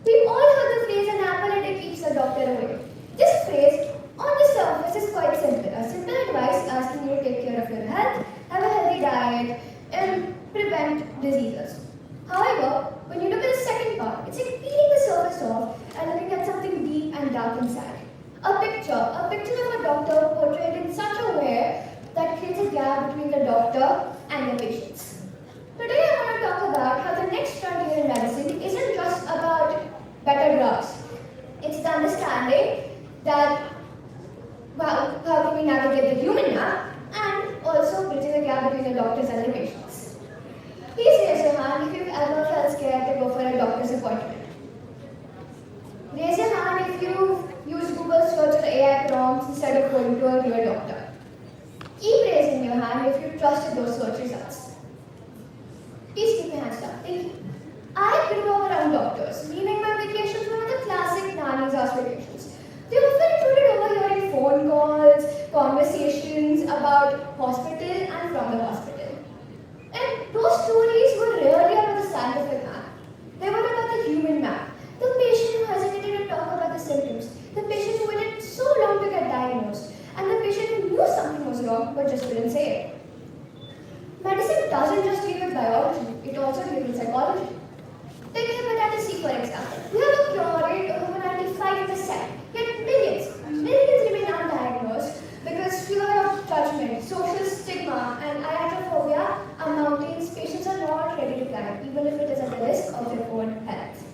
N: We've all heard the phrase, an apple a day keeps the doctor away. This phrase, on the surface, is quite simple. A simple advice asking you to take care of your health, have a healthy diet, and prevent diseases. However, when you look at the second part, it's like peeling the surface off and looking at something deep and dark inside. A picture of a doctor portrayed in such a way that creates a gap between the doctor and the patients. Today I want to talk about how the next frontier in medicine isn't just about better drugs. It's the understanding that how can we navigate the human map and also bridging the gap between the doctors and the patients. Please raise your hand if you've ever felt scared to go for a doctor's appointment. Raise your hand if you've used Google search or AI prompts instead of going to a real doctor. Keep raising your hand if you trusted those search results. Please keep your hands down. Thank you. I grew up around doctors, meaning my vacations were the classic nanny's house vacations. They often included overhearing phone calls, conversations about hospital and from the hospital. And those stories were rarely about the scientific map. They were about the human map. The patient who hesitated to talk about the symptoms, the patient who waited so long to get diagnosed, and the patient who knew something was wrong but just didn't say it. Medicine doesn't just deal with biology, it also deals with psychology. Take hepatitis C for example. We have a cure rate of over 95%, yet millions remain undiagnosed because fear of judgment, social stigma, and 𝗖𝗛𝗢𝗧 are mountains patients are not ready to climb, even if it is at the risk of their own health.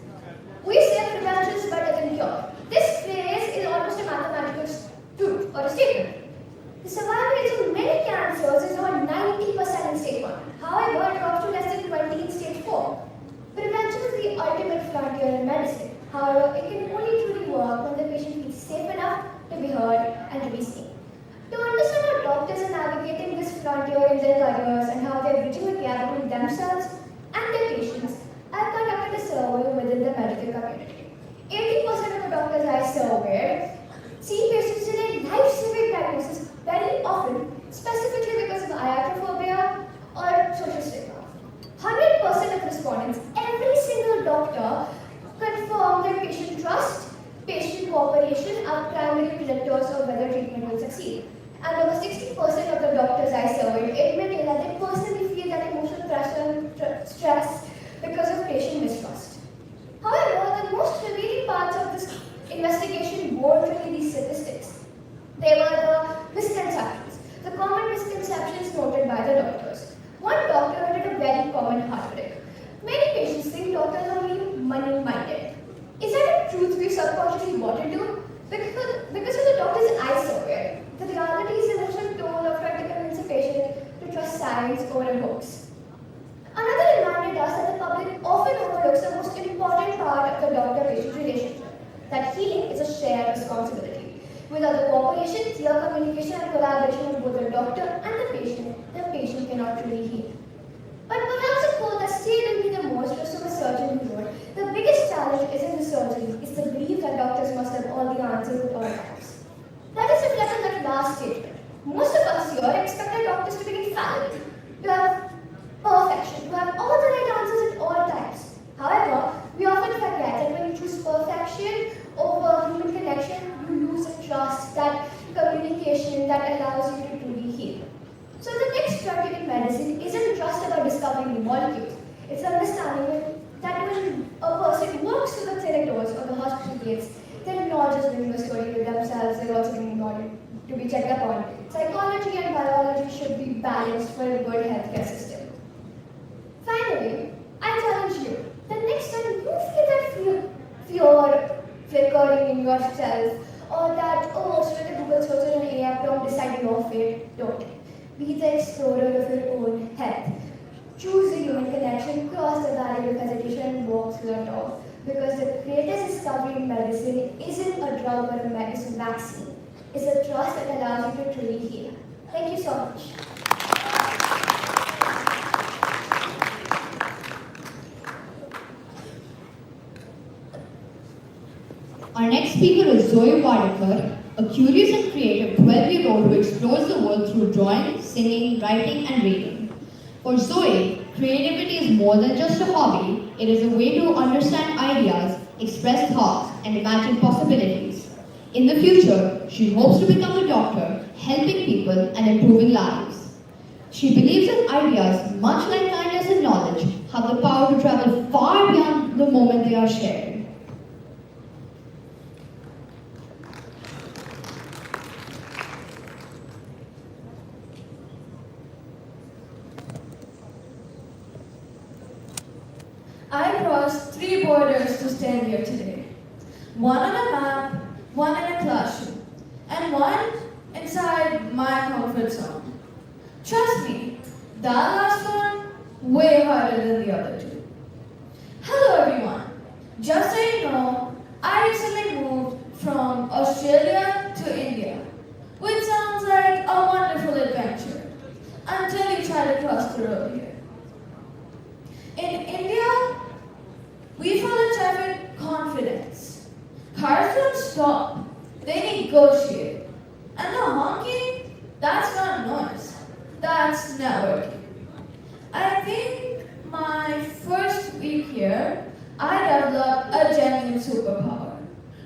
N: We say prevention is better than cure. This phrase is almost a mathematical truth or a statement. The survival rate of many cancers is over 90% in stage 1. However, it drops to less than 20 in stage 4. Prevention is the ultimate frontier in medicine. However, it can only truly work when the patient feels safe enough to be heard and to be seen. in their careers and how they're bridging the gap between themselves and their patients, I've conducted a survey within the medical community. 80% of the doctors I surveyed see patients in a life-saving diagnosis very often, specifically because of iatrophobia or social stigma. 100% of respondents, every single doctor, confirm that patient trust, patient cooperation are primary predictors of whether treatment will succeed. And over 60% of the doctors I surveyed admitted that they personally feel that emotional pressure and stress because of patient mistrust. However, the most revealing parts of this investigation weren't really these statistics. They were the misconceptions, the common misconceptions noted by the doctors. One doctor noted a very common heartbreak. Many patients think doctors are only money-minded. Is that a truth we subconsciously want to do? Because of the doctors I surveyed, the reality is the emotional toll of trying to convince a patient to trust science over a hoax. Another reminded us that the public often overlooks the most important part of the doctor-patient relationship, that healing is a shared responsibility. Without the cooperation, clear communication and collaboration of both the doctor and the patient cannot truly heal. But perhaps the quote that stayed with me the most was from a surgeon who wrote, "The biggest challenge isn't the surgery, it's the belief that doctors must have all the answers at all times." That is reflected in that last statement. Most of us here expect our doctors to be infallible, to have perfection, to have all the right answers at all times. However, we often forget that when you choose perfection over human connection, you lose the trust, that communication that allows you to truly heal. So the next frontier in medicine isn't just about discovering new molecules. It's understanding that when a person walks through the clinic doors or the hospital gates, they're not just bringing a story with themselves, they're also bringing body to be checked upon. Psychology and biology should be balanced for a good healthcare system. Finally, I challenge you. The next time you feel that fear flickering in yourself, or that, should the Google search or an AI prompt decide your fate, don't. Be the explorer of your own health. Choose the human connection, cross the barrier of hesitation, and walk through the door. Because the greatest discovery in medicine isn't a drug or a medicine vaccine. It's a trust that allows you to truly heal. Thank you so much.
M: Our next speaker is 𝗖𝗛𝗔𝗡𝗡𝗟, a curious and creative 12-year-old who explores the world through drawing, singing, writing, and reading. For Zoe, creativity is more than just a hobby. It is a way to understand ideas, express thoughts, and imagine possibilities. In the future, she hopes to become a doctor, helping people and improving lives. She believes that ideas, much like kindness and knowledge, have the power to travel far beyond the moment they are shared.
H: I crossed 3 borders to stand here today. One on a map, one in a classroom, and one inside my comfort zone. Trust me, that last one, way harder than the other two. Hello everyone. Just so you know, I recently moved from Australia to India, which sounds like a wonderful adventure, until you try to cross the road here. In India, we follow traffic confidence. Cars don't stop, they negotiate. And the honking, that's not noise, that's networking. I think my first week here, I developed a genuine superpower.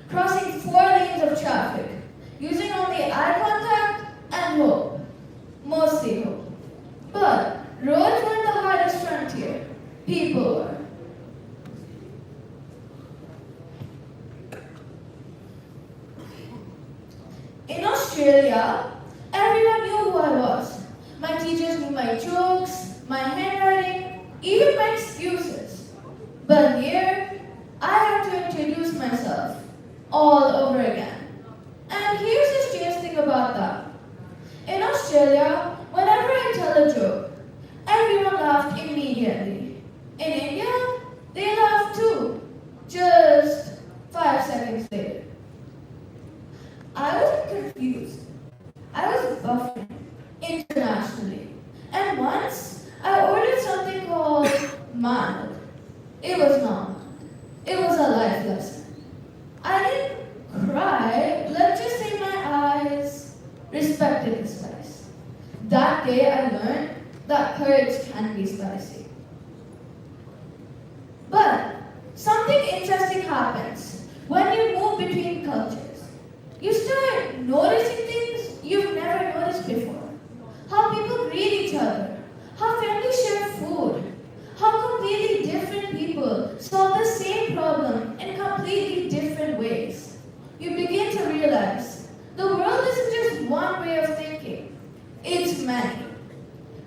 H: Crossing 4 lanes of traffic, using only eye contact and hope. Mostly hope. But roads weren't the hardest frontier. People were. In Australia, everyone knew who I was. My teachers knew my jokes, my handwriting, even my excuses. But here, I had to introduce myself all over again. And here's the strange thing about that. In Australia, whenever I tell a joke, everyone laughed immediately. In India, they laughed too, just 5 seconds later. I wasn't confused. I was buffering internationally. And It was not. It was a life lesson. I didn't cry, let's just say my eyes respected the spice. That day I learned that courage can be spicy. But something interesting happens when you move between cultures. You start noticing things you've never noticed before. How people greet each other, how families share food, how completely different people solve the same problem in completely different ways. You begin to realize the world isn't just one way of thinking, it's many.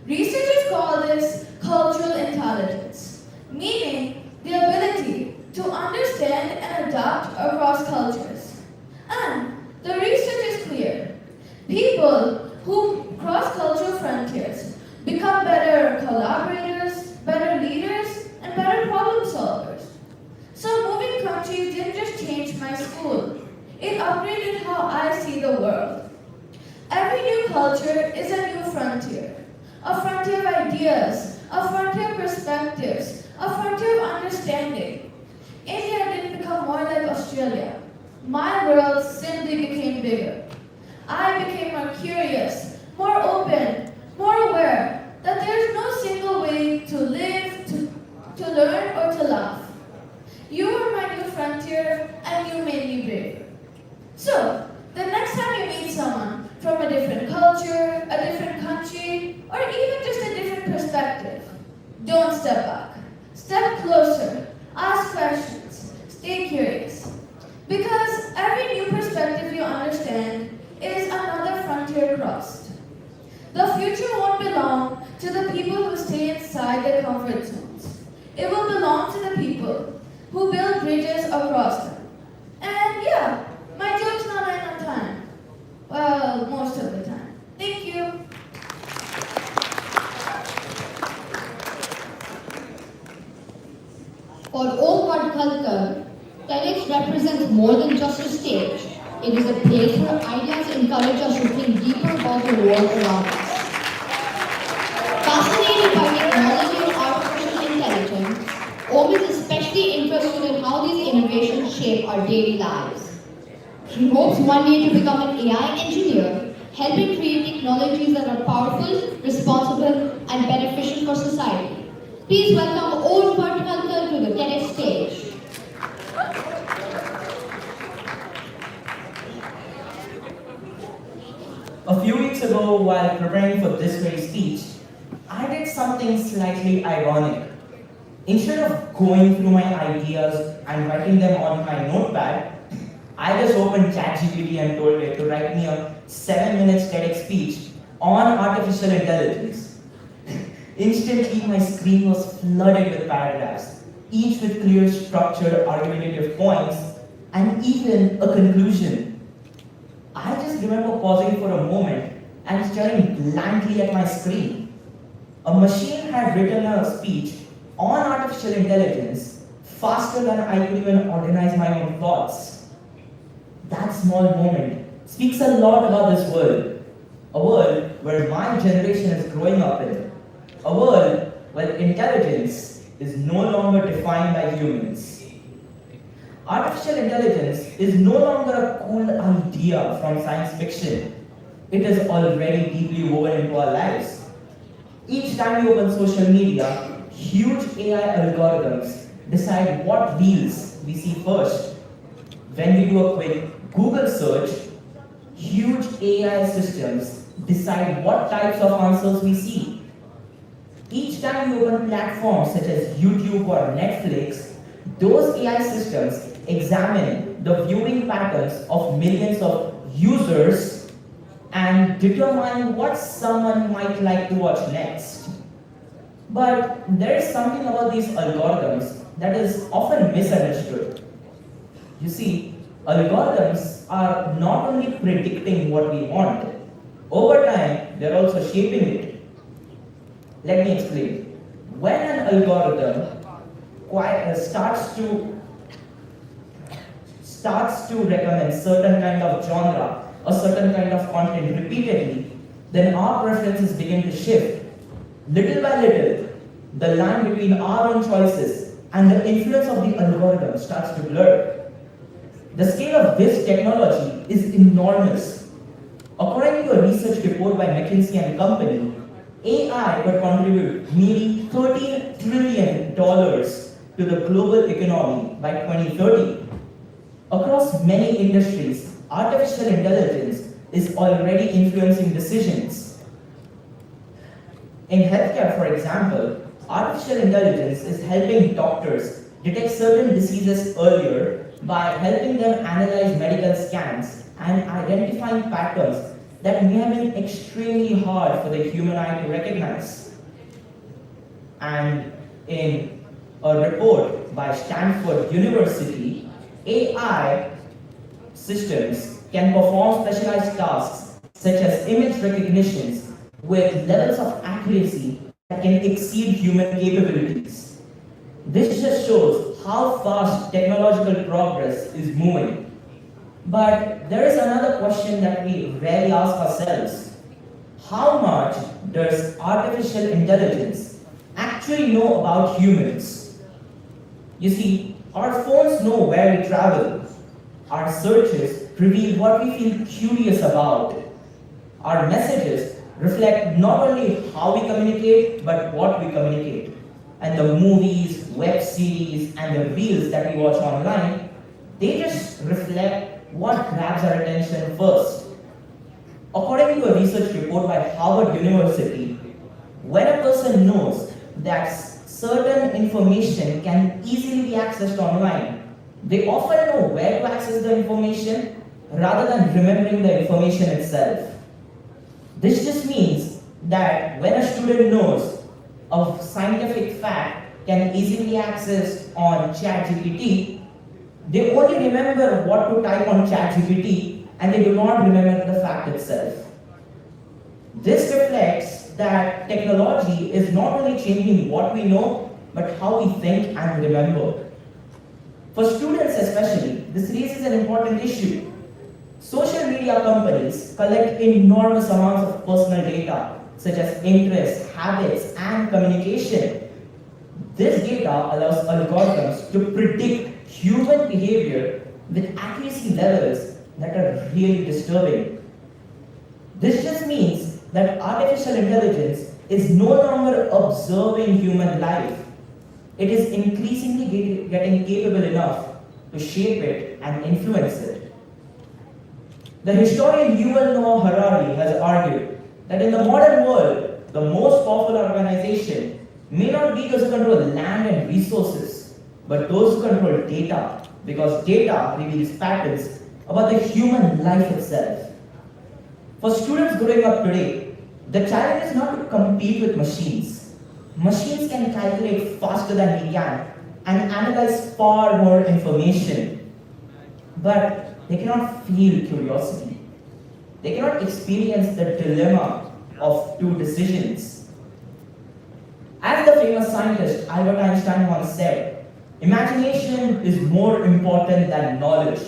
H: Researchers call this cultural intelligence, meaning the ability to understand and adapt across cultures. And the research is clear. People who cross cultural frontiers become better collaborators, better leaders, and better problem solvers. So moving countries didn't just change my school. It upgraded how I see the world. Every new culture is a new frontier. A frontier of ideas, a frontier of perspectives, a frontier of understanding. India didn't become more like Australia. My world simply became bigger. I became more curious, more open, more aware that there's no single way to live, to learn, or to laugh. You were my new frontier, and you made me braver. So, the next time you meet someone from a different culture, a different country, or even just a different perspective, don't step back. Step closer, ask questions, stay curious. Because every new perspective you understand is another frontier crossed. The future won't belong to the people who stay inside their comfort zones. It will belong to the people who build bridges across them. And yeah, my joke's not end on time. Well, most of the time. Thank you.
M: For 𝗔𝗕𝗢𝗧, TEDx represents more than just a stage. It is a place where ideas encourage us to think deeper about the world around us. Fascinated by technology and artificial intelligence, Om is especially interested in how these innovations shape our daily lives. He hopes one day to become an AI engineer, helping create technologies that are powerful, responsible, and beneficial for society. Please welcome 𝗔𝗕𝗢𝗧 to the TEDx stage.
O: A few weeks ago, while preparing for this very speech, I did something slightly ironic. Instead of going through my ideas and writing them on my notepad, I just opened ChatGPT and told it to write me a 7-minute TEDx speech on artificial intelligence. Instantly, my screen was flooded with paragraphs, each with clear, structured, argumentative points, and even a conclusion. I just remember pausing for a moment and staring blankly at my screen. A machine had written a speech on artificial intelligence faster than I could even organize my own thoughts. That small moment speaks a lot about this world. A world where my generation is growing up in. A world where intelligence is no longer defined by humans. Artificial intelligence is no longer a cool idea from science fiction. It is already deeply woven into our lives. Each time you open social media, huge AI algorithms decide what reels we see first. When we do a quick Google search, huge AI systems decide what types of answers we see. Each time you open platforms such as YouTube or Netflix, those AI systems examine the viewing patterns of millions of users and determine what someone might like to watch next. But there is something about these algorithms that is often misunderstood. You see, algorithms are not only predicting what we want, over time they're also shaping it. Let me explain. When an algorithm starts to recommend certain kind of genre or certain kind of content repeatedly, then our preferences begin to shift. Little by little, the line between our own choices and the influence of the algorithm starts to blur. The scale of this technology is enormous. According to a research report by McKinsey and Company, AI could contribute nearly $13 trillion to the global economy by 2030. Across many industries, artificial intelligence is already influencing decisions. In healthcare, for example, artificial intelligence is helping doctors detect certain diseases earlier by helping them analyze medical scans and identifying patterns that may have been extremely hard for the human eye to recognize. And in a report by Stanford University, AI systems can perform specialized tasks such as image recognitions with levels of accuracy that can exceed human capabilities. This just shows how fast technological progress is moving. But there is another question that we rarely ask ourselves. How much does artificial intelligence actually know about humans? You see, our phones know where we travel. Our searches reveal what we feel curious about. Our messages reflect not only how we communicate, but what we communicate. And the movies, web series, and the reels that we watch online, they just reflect what grabs our attention first. According to a research report by Harvard University, when a person knows that certain information can easily be accessed online, they often know where to access the information rather than remembering the information itself. This just means that when a student knows a scientific fact can easily be accessed on ChatGPT, they only remember what to type on ChatGPT and they do not remember the fact itself. This reflects that technology is not only changing what we know, but how we think and remember. For students especially, this raises an important issue. Social media companies collect enormous amounts of personal data, such as interests, habits, and communication. This data allows algorithms to predict human behavior with accuracy levels that are really disturbing. This just means that artificial intelligence is no longer observing human life. It is increasingly getting capable enough to shape it and influence it. The historian Yuval Noah Harari has argued that in the modern world, the most powerful organization may not be those who control land and resources, but those who control data, because data reveals patterns about the human life itself. For students growing up today, the challenge is not to compete with machines. Machines can calculate faster than we can and analyze far more information. But they cannot feel curiosity. They cannot experience the dilemma of two decisions. As the famous scientist Albert Einstein once said, imagination is more important than knowledge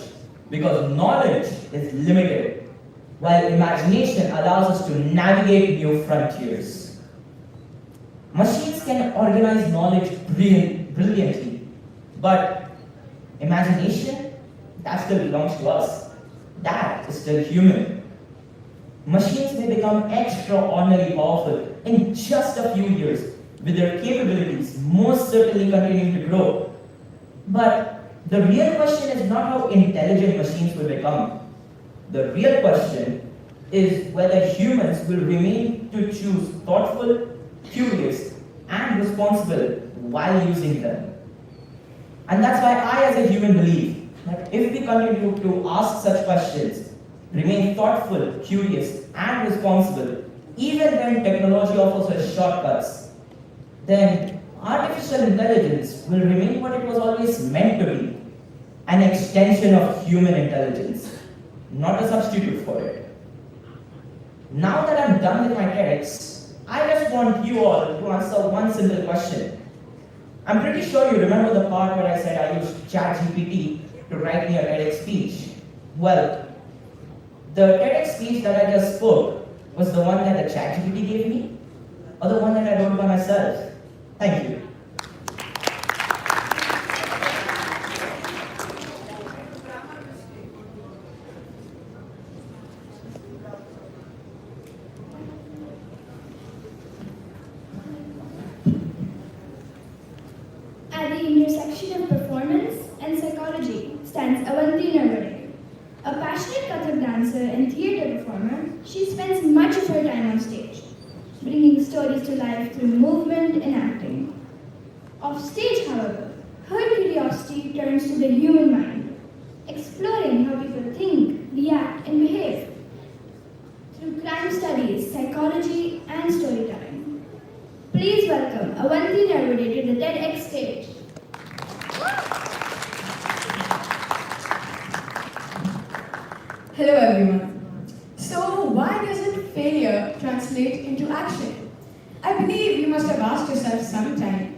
O: because knowledge is limited, while imagination allows us to navigate new frontiers. Machines can organize knowledge brilliantly, but imagination, that still belongs to us. That is still human. Machines may become extraordinarily powerful in just a few years, with their capabilities most certainly continuing to grow. But the real question is not how intelligent machines will become. The real question is whether humans will remain to choose thoughtful, curious, and responsible while using them. And that's why I as a human believe that if we continue to ask such questions, remain thoughtful, curious, and responsible, even when technology offers us shortcuts, then artificial intelligence will remain what it was always meant to be, an extension of human intelligence, not a substitute for it. Now that I'm done with my TEDx, I just want you all to answer one simple question. I'm pretty sure you remember the part where I said I used ChatGPT to write me a TEDx speech. Well, the TEDx speech that I just spoke was the one that the ChatGPT gave me, or the one that I wrote by myself. Thank you.
N: She spends much of her time on stage, bringing stories to life through movement and acting. Off stage, however, her curiosity turns to the human mind, exploring how people think, react, and behave through crime studies, psychology, and storytelling. Please welcome Avanti Narvade to the TEDx stage.
P: Hello everyone. So why doesn't failure translate into action? I believe you must have asked yourself sometime.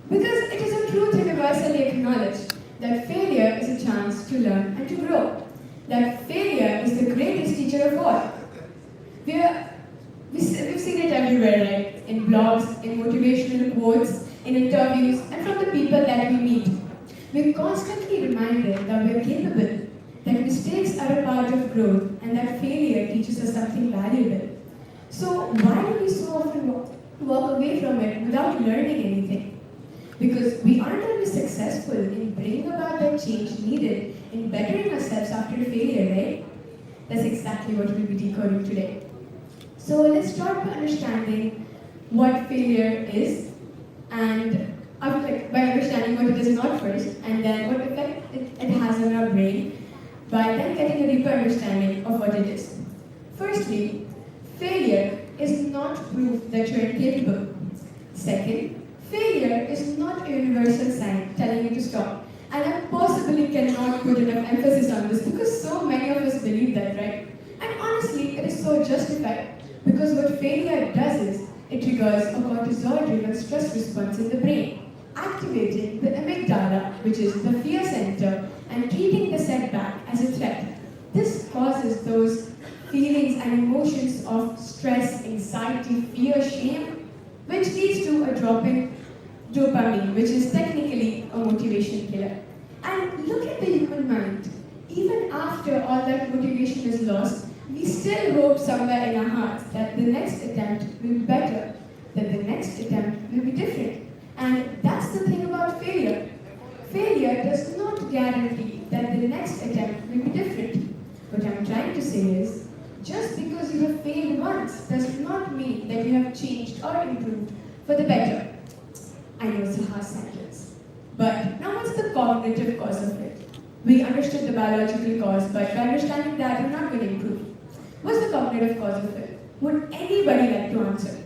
P: Because it is a truth universally acknowledged that failure is a chance to learn and to grow. That failure is the greatest teacher of all. We've seen it everywhere, right? In blogs, in motivational quotes, in interviews, and from the people that we meet. We're constantly reminded that we're capable, that mistakes are a part of growth, and that failure teaches us something valuable. So why do we so often walk away from it without learning anything? Because we aren't always successful in bringing about that change needed in bettering ourselves after failure, right? That's exactly what we'll be decoding today. So let's start by understanding what failure is, and by understanding what it is not first, and then what effect it has on our brain, by then getting a deeper understanding of what it is. Firstly, failure is not proof that you're incapable. Second, failure is not a universal sign telling you to stop. And I possibly cannot put enough emphasis on this because so many of us believe that, right? And honestly, it is so justified because what failure does is it triggers a cortisol-driven stress response in the brain, activating the amygdala, which is the fear center, and treating the setback as a threat. This causes those feelings and emotions of stress, anxiety, fear, shame, which leads to a drop in dopamine, which is technically a motivation killer. And look at the human mind. Even after all that motivation is lost, we still hope somewhere in our hearts that the next attempt will be better, that the next attempt will be different. And that's the thing about failure. Failure does not guarantee that the next attempt will be different. What I'm trying to say is, just because you have failed once does not mean that you have changed or improved for the better. I know it's a harsh sentence. But now what's the cognitive cause of it? We understood the biological cause, but by understanding that, we're not going to improve. What's the cognitive cause of it? Would anybody like to answer?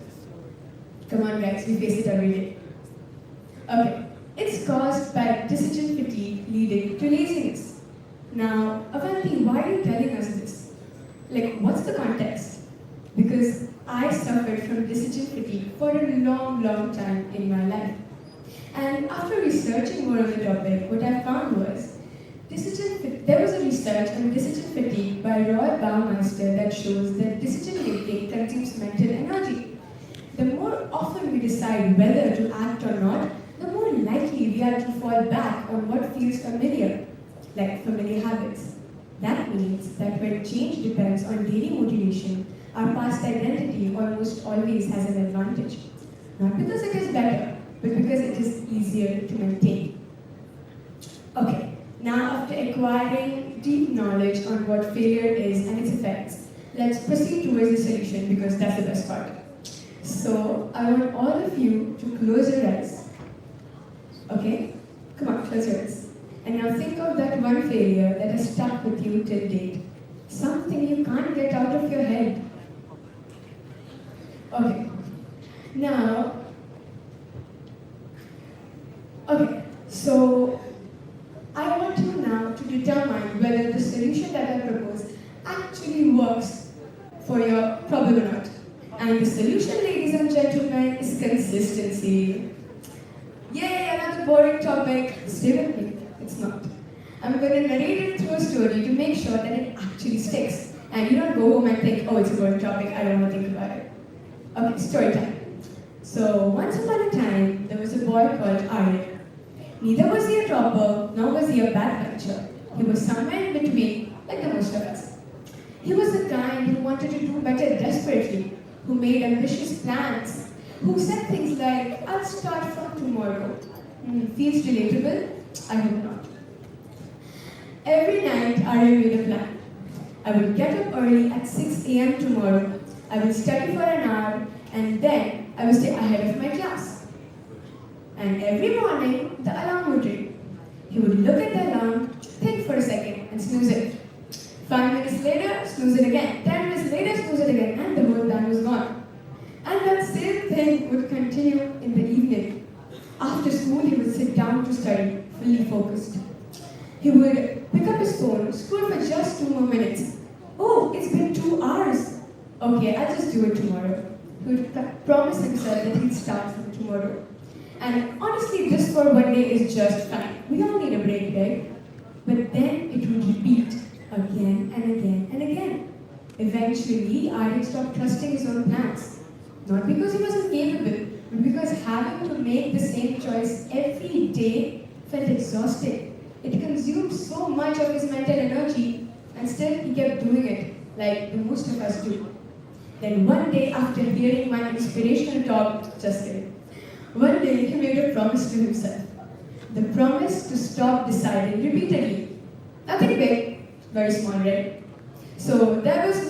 P: Come on guys, we face it every day. Okay, it's caused by decision fatigue leading to laziness. Now, Avanti, why are you telling us this? Like, what's the context? Because I suffered from decision fatigue for a long time in my life. And after researching more on the topic, what I found was, there was a research on decision fatigue by Roy Baumeister that shows that decision making consumes mental energy. The more often we decide whether to act or not, the more likely we are to fall back on what feels familiar, like familiar habits. That means that when change depends on daily motivation, our past identity almost always has an advantage. Not because it is better, but because it is easier to maintain. Okay, now after acquiring deep knowledge on what failure is and its effects, let's proceed towards the solution because that's the best part. So I want all of you to close your eyes. Okay? Come on, close your eyes. And now think of that one failure that has stuck with you till date. Something you can't get out of your head. Okay. Now, so I want you now to determine whether the solution that I propose actually works for your problem or not. And the solution, ladies and gentlemen, is consistency. Yay, another boring topic. Stay with me. It's not. I'm going to narrate it through a story to make sure that it actually sticks. And you don't go home and think, oh, it's a boring topic, I don't want to think about it. Okay, story time. So, once upon a time, there was a boy called Arya. Neither was he a topper, nor was he a backbencher. He was somewhere in between, like the most of us. He was the kind who wanted to do better desperately, who made ambitious plans, who said things like, I'll start from tomorrow. Feels relatable? I hope not. Every night, Arya made a plan. I will get up early at 6 a.m. tomorrow. I will study for an hour and then I will stay ahead of my class. And every morning, the alarm would ring. He would look at the alarm, think for a second and snooze it. 5 minutes later, snooze it again. 10 minutes later, snooze it again, and the whole plan was gone. And that same thing would continue in the evening. After school, he would sit down to study, fully focused. He would pick up his phone, scroll for just 2 more minutes. Oh, it's been 2 hours. Okay, I'll just do it tomorrow. He would promise himself that he'd start from tomorrow. And honestly, just for one day is just fine. We all need a break, right? But then it would repeat again and again and again. Eventually, Aryan stopped trusting his own plans. Not because he wasn't capable, but because having to make the same choice every day felt exhausting. It consumed so much of his mental energy, and still he kept doing it, like the most of us do. Then one day, after hearing my inspirational talk, just kidding, one day he made a promise to himself. The promise to stop deciding repeatedly. Nothing big, very small, right? So there was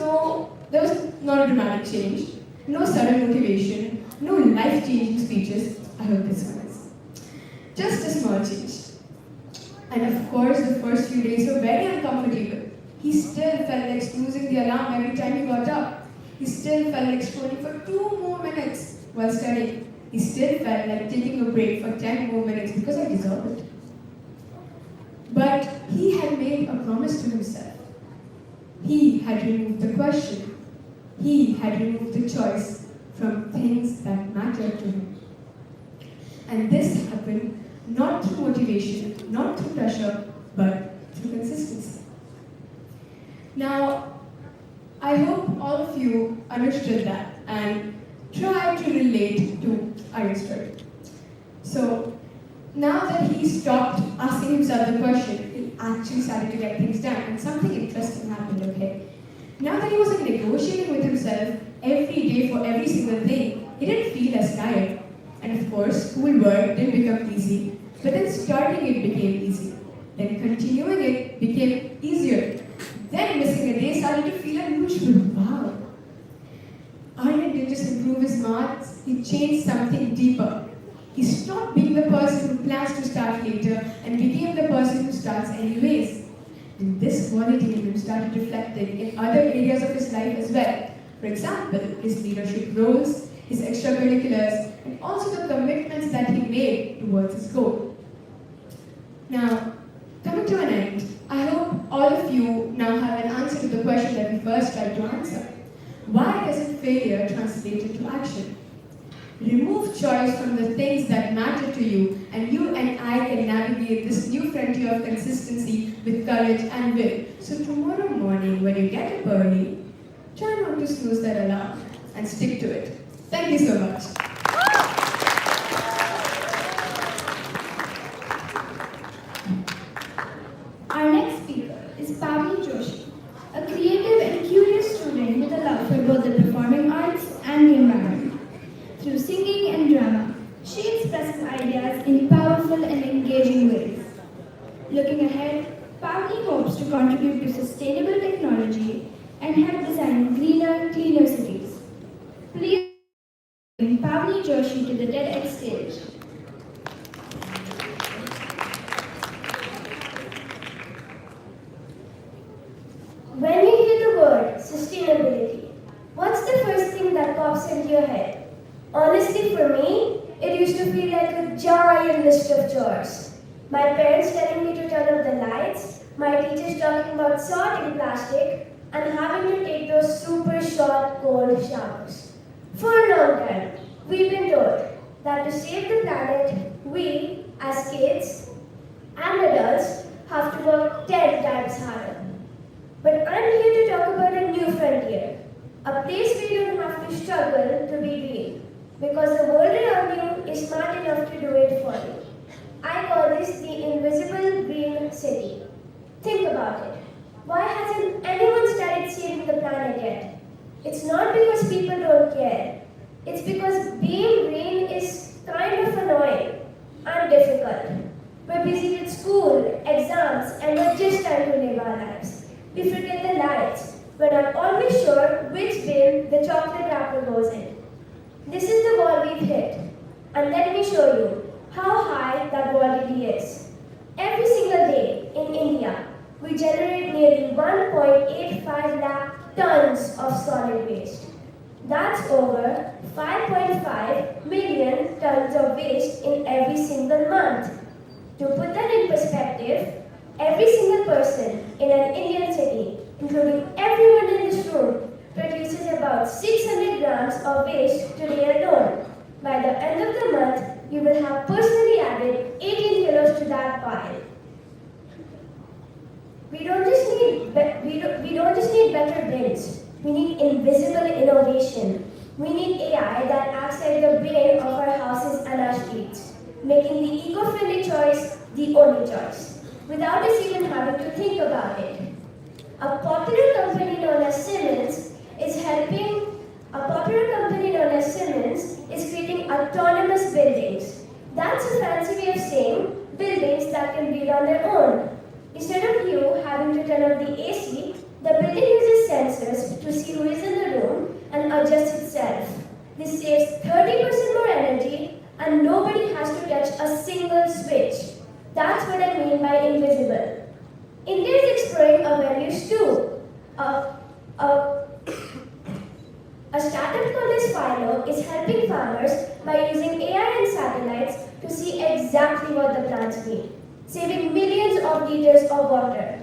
P: not a dramatic change, no sudden motivation, no life-changing speeches. I hope this one is. Just a small change. And of course, the first few days were very uncomfortable. He still felt like snoozing the alarm every time he got up. He still felt like scrolling for 2 more minutes while studying. He still felt like taking a break for 10 more minutes because I deserved it. But he had made a promise to himself. He had removed the question. He had removed the choice from things that mattered to him. And this happened not through motivation, not through pressure, but through consistency. Now, I hope all of you understood that and tried to relate to Aryan's story. So, now that he stopped asking himself the question, he actually started to get things done, and something interesting happened, okay? Now that he wasn't negotiating with himself every day for every single thing, he didn't feel as tired. And of course, schoolwork didn't become easy, but then starting it became easy. Then continuing it became easier. Then missing a day started to feel unusual. Wow. Aryan didn't just improve his marks, he changed something deeper. He stopped being the person who plans to start later and became the person who starts anyways. And this quality in him started reflecting in other areas of his life as well. For example, his leadership roles, his extracurriculars, and also the commitments that he made towards his goal. Now, coming to an end, I hope all of you now have an answer to the question that we first tried to answer. Why doesn't failure translate into action? Remove choice from the things that matter to you, and you and I can navigate this new frontier of consistency with courage and will. So tomorrow morning, when you get up early, try not to snooze that alarm and stick to it. Thank you so much.
B: Our next speaker is Pavni Joshi, a creative and curious student with a love for both the performing arts and the environment. Through singing and drama, she expresses ideas in powerful and engaging ways. Looking ahead, Pavni hopes to contribute to sustainable technology and help design greener, cleaner cities. Please bring Pavni Joshi to the TEDx stage.
N: When you hear the word sustainability, what's the first thing that pops into your head? Honestly, for me, it used to feel like a giant list of chores. My parents telling me to turn off the lights, my teachers talking about sorting plastic, and having to take those super short, cold showers. For a long time, we've been told that to save the planet, we, as kids and adults, have to work 10 times harder. But I'm here to talk about a new frontier, a place where you don't have to struggle to be green, because the world around you is smart enough to do it for you. I call this the invisible green city. Think about it. Why hasn't anyone started saving the planet yet? It's not because people don't care. It's because being green is kind of annoying and difficult. We're busy with school, exams, and we're just trying to live our lives. We forget the lights. We're not always sure which bin the chocolate wrapper goes in. This is the wall we've hit. And let me show you how high that wall really is. Every single day in India, we generate nearly 1.85 lakh tons of solid waste. That's over 5.5 million tons of waste in every single month. To put that in perspective, every single person in an Indian city, including everyone in this room, produces about 600 grams of waste today alone. By the end of the month, you will have personally added 18 kilos to that pile. We don't just need better bins. We need invisible innovation. We need AI that acts like the brain of our houses and our streets, making the eco-friendly choice the only choice, without us even having to think about it. A popular company known as Siemens is creating autonomous buildings. That's a fancy way of saying buildings that can build on their own. Instead of you having to turn on the AC, the building uses sensors to see who is in the room and adjust itself. This saves 30% more energy and nobody has to touch a single switch. That's what I mean by invisible. India is exploring avenues too. A startup called 𝗖𝗛𝗔𝗡𝗡𝗟 is helping farmers by using AI and satellites to see exactly what the plants need, saving millions of liters of water.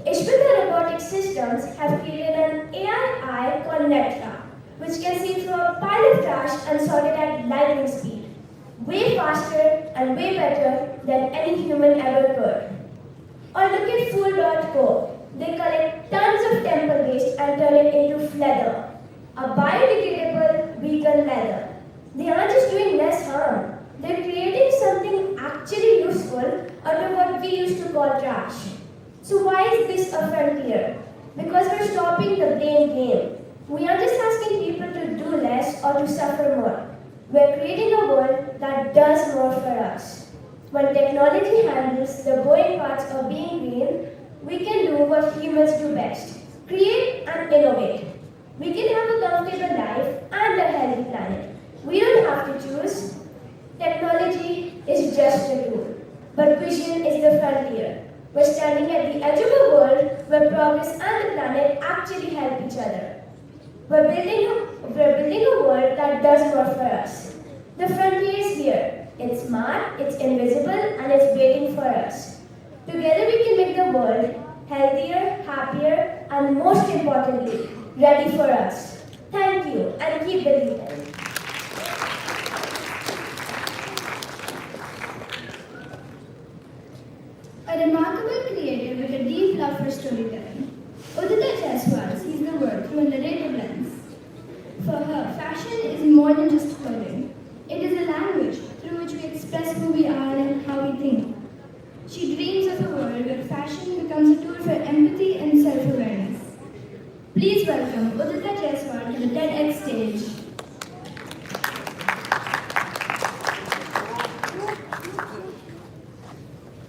N: 𝗔𝗕𝗢𝗪 robotic systems have created an AI eye called mentor-mentee, which can see through a pile of trash and sort it at lightning speed, way faster and way better than any human ever could. Or look at Fool.co. They collect tons of temple waste and turn it into leather, a biodegradable vegan leather. They aren't just doing less harm. They're creating something actually useful out of what we used to call trash. So why is this a frontier? Because we're stopping the blame game. We aren't just asking people to do less or to suffer more. We're creating a world that does more for us. When technology handles the boring parts of being green, we can do what humans do best: create and innovate. We can have a comfortable life and a healthy planet. We don't have to choose. Technology is just a tool, but vision is the frontier. We're standing at the edge of a world where progress and the planet actually help each other. We're building a world that does more for us. The frontier is here. It's smart, it's invisible, and it's waiting for us. Together we can make the world healthier, happier, and most importantly, ready for us. Thank you, and keep believing.
M: A remarkable creator with a deep love for storytelling, 𝗔𝗕𝗢𝗪 sees the world through a narrative lens. For her, fashion is more than just clothing. It is a language through which we express who we are and how we think. She dreams of a world where fashion becomes a tool for empathy and self-awareness. Please welcome 𝗔𝗕𝗢𝗪 to the TEDx stage.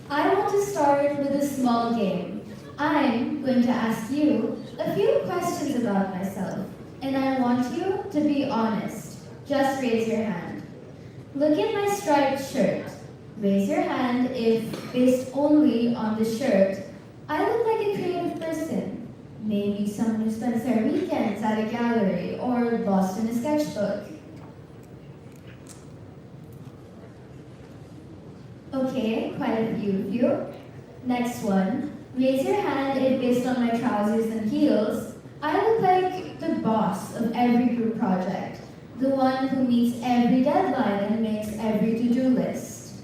Q: I want to start with a small game. I'm going to ask you a few questions about myself, and I want you to be honest. Just raise your hand. Look at my striped shirt. Raise your hand if, based only on the shirt, I look like a creative person. Maybe someone who spends their weekends at a gallery or lost in a sketchbook. Okay, quite a few of you. Next one. Raise your hand if, based on my trousers and heels, I look like the boss of every group project. The one who meets every deadline and makes every to-do list.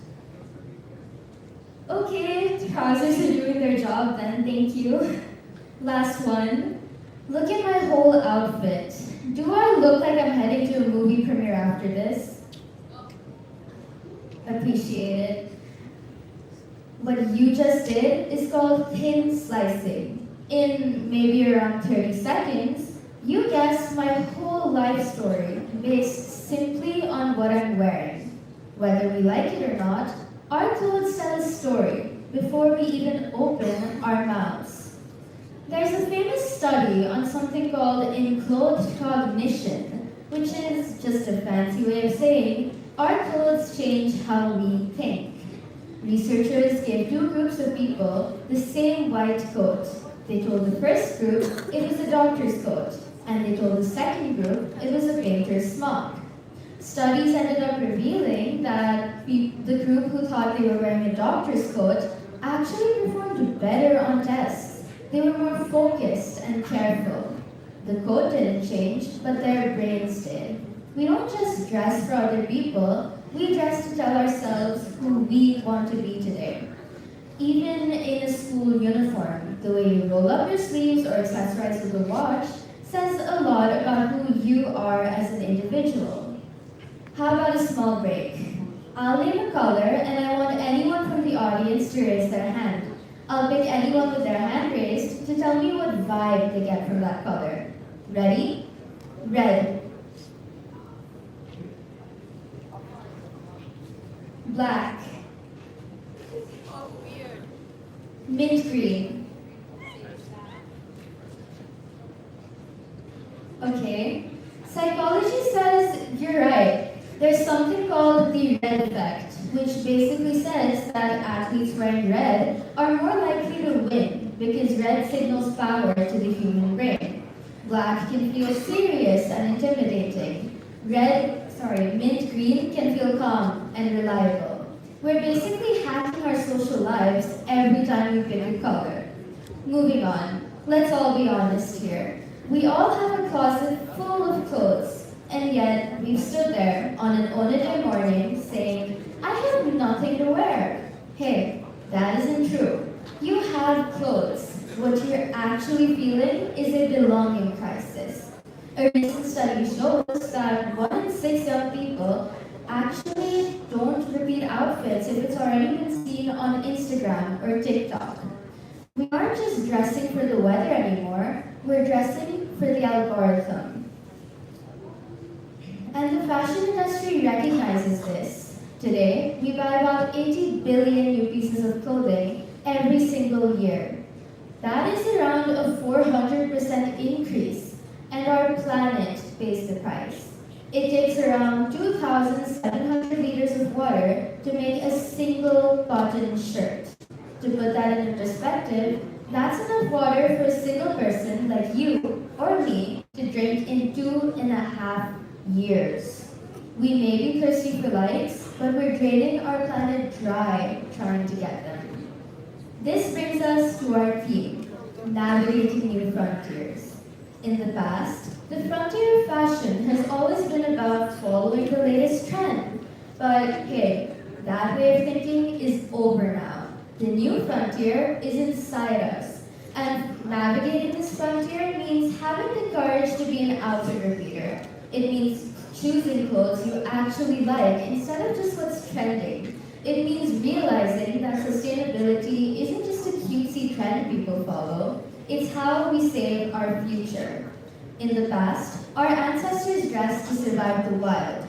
Q: Okay, trousers are doing their job then, thank you. Last one. Look at my whole outfit. Do I look like I'm heading to a movie premiere after this? Appreciate it. What you just did is called thin slicing. In maybe around 30 seconds, you guessed my whole life story based simply on what I'm wearing. Whether we like it or not, our clothes tell a story before we even open our mouths. There's a famous study on something called enclothed cognition, which is just a fancy way of saying our clothes change how we think. Researchers gave two groups of people the same white coat. They told the first group it was a doctor's coat, and they told the second group it was a painter's smock. Studies ended up revealing that the group who thought they were wearing a doctor's coat actually performed better on tests. They were more focused and careful. The coat didn't change, but their brains did. We don't just dress for other people, we dress to tell ourselves who we want to be today. Even in a school uniform, the way you roll up your sleeves or accessorize with a watch says a lot about who you are as an individual. How about a small break? I'll name a color and I want anyone from the audience to raise their hand. I'll pick anyone with their hand raised to tell me what vibe they get from that color. Ready? Red. Black.
B: Oh, weird.
Q: Mint green. Okay. Psychology says you're right. There's something called the red effect, which basically says that athletes wearing red are more likely to win because red signals power to the human brain. Black can feel serious and intimidating. Mint green can feel calm and reliable. We're basically hacking our social lives every time we pick a color. Moving on, let's all be honest here. We all have a closet full of clothes, and yet we've stood there on an Onaday morning saying, I have nothing to wear. Hey, that isn't true. You have clothes. What you're actually feeling is a belonging crisis. A recent study shows that 1 in 6 young people actually don't repeat outfits if it's already been seen on Instagram or TikTok. We aren't just dressing for the weather anymore, we're dressing for the algorithm. And the fashion industry recognizes this. Today, we buy about 80 billion new pieces of clothing every single year. That is around a 400% increase, and our planet pays the price. It takes around 2,700 liters of water to make a single cotton shirt. To put that into perspective, that's enough water for a single person like you or me to drink in 2.5 years. We may be thirsty for likes, but we're draining our planet dry trying to get them. This brings us to our theme, navigating new frontiers. In the past, the frontier of fashion has always been about following the latest trend. But hey, that way of thinking is over now. The new frontier is inside us. And navigating this frontier means having the courage to be an outfit repeater. It means choosing clothes you actually like instead of just what's trending. It means realizing that sustainability isn't just a cutesy trend people follow, it's how we save our future. In the past, our ancestors dressed to survive the wild.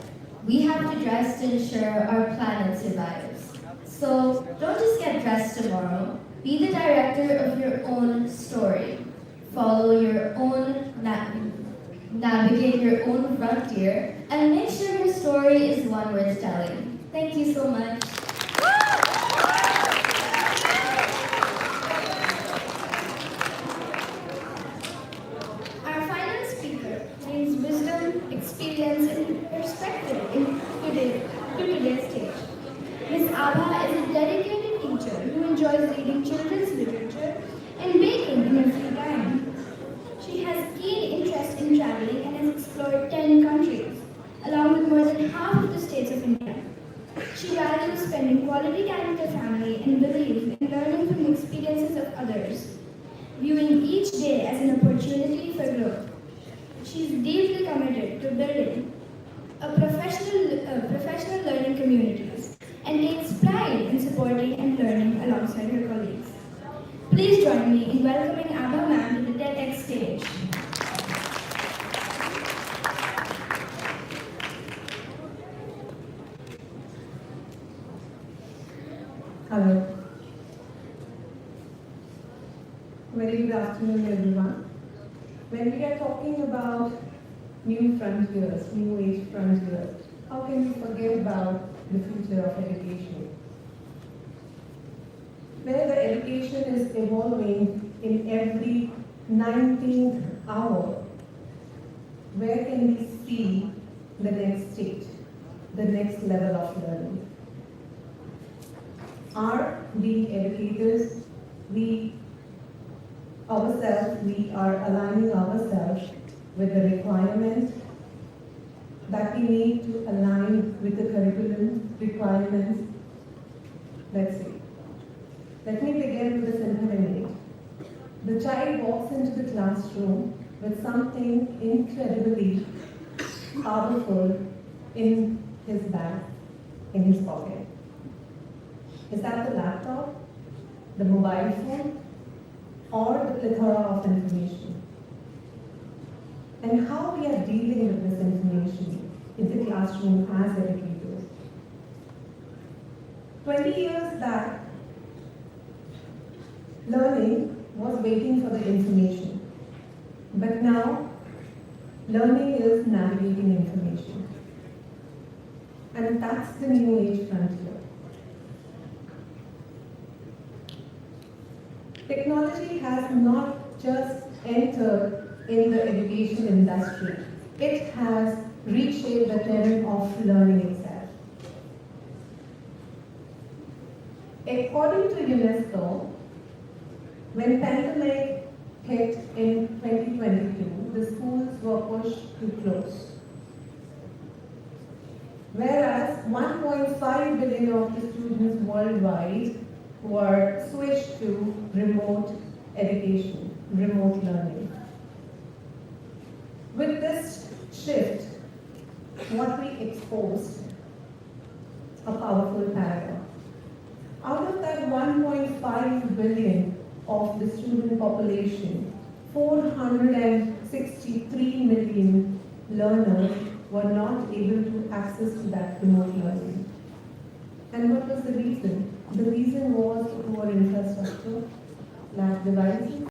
Q: We have to dress to ensure our planet survives. So don't just get dressed tomorrow, be the director of your own story. Follow your own, navigate your own frontier, and make sure your story is one worth telling. Thank you so much.
B: Our final speaker brings wisdom, experience, and perspective to today's stage. Ms. Abha is a dedicated teacher who enjoys reading children's literature and baking in her free time. She has keen interest in traveling and has explored 10 countries, along with more than half of the states of India. She values spending quality time with her family and believes in learning from the experiences of others, viewing each day as an opportunity for growth. She is deeply committed to building professional learning communities and takes pride in supporting and learning alongside her colleagues. Please join me in welcoming Abha ma'am to the TEDx stage.
R: Hello. Very good afternoon, everyone. When we are talking about new frontiers, new age frontiers, how can we forget about the future of education? Where the education is evolving in every 19th hour, where can we see the next stage, the next level of learning? Are being educators, we are aligning ourselves with the requirement that we need to align with the curriculum requirements. Let's see. Let me begin with a simple image. The child walks into the classroom with something incredibly powerful in his bag, in his pocket. Is that the laptop, the mobile phone, or the plethora of information? And how we are dealing with this information in the classroom as educators. 20 years back, learning was waiting for the information. But now, learning is navigating information. And that's the new age frontier. Technology has not just entered in the education industry, it has reshaped the term of learning itself. According to UNESCO, when pandemic hit in 2022, the schools were pushed to close. Whereas 1.5 billion of the students worldwide were switched to remote education, remote learning. With this shift, what we exposed, a powerful paradigm. Out of that 1.5 billion of the student population, 463 million learners were not able to access to that remote learning. And what was the reason? The reason was poor infrastructure, lack devices,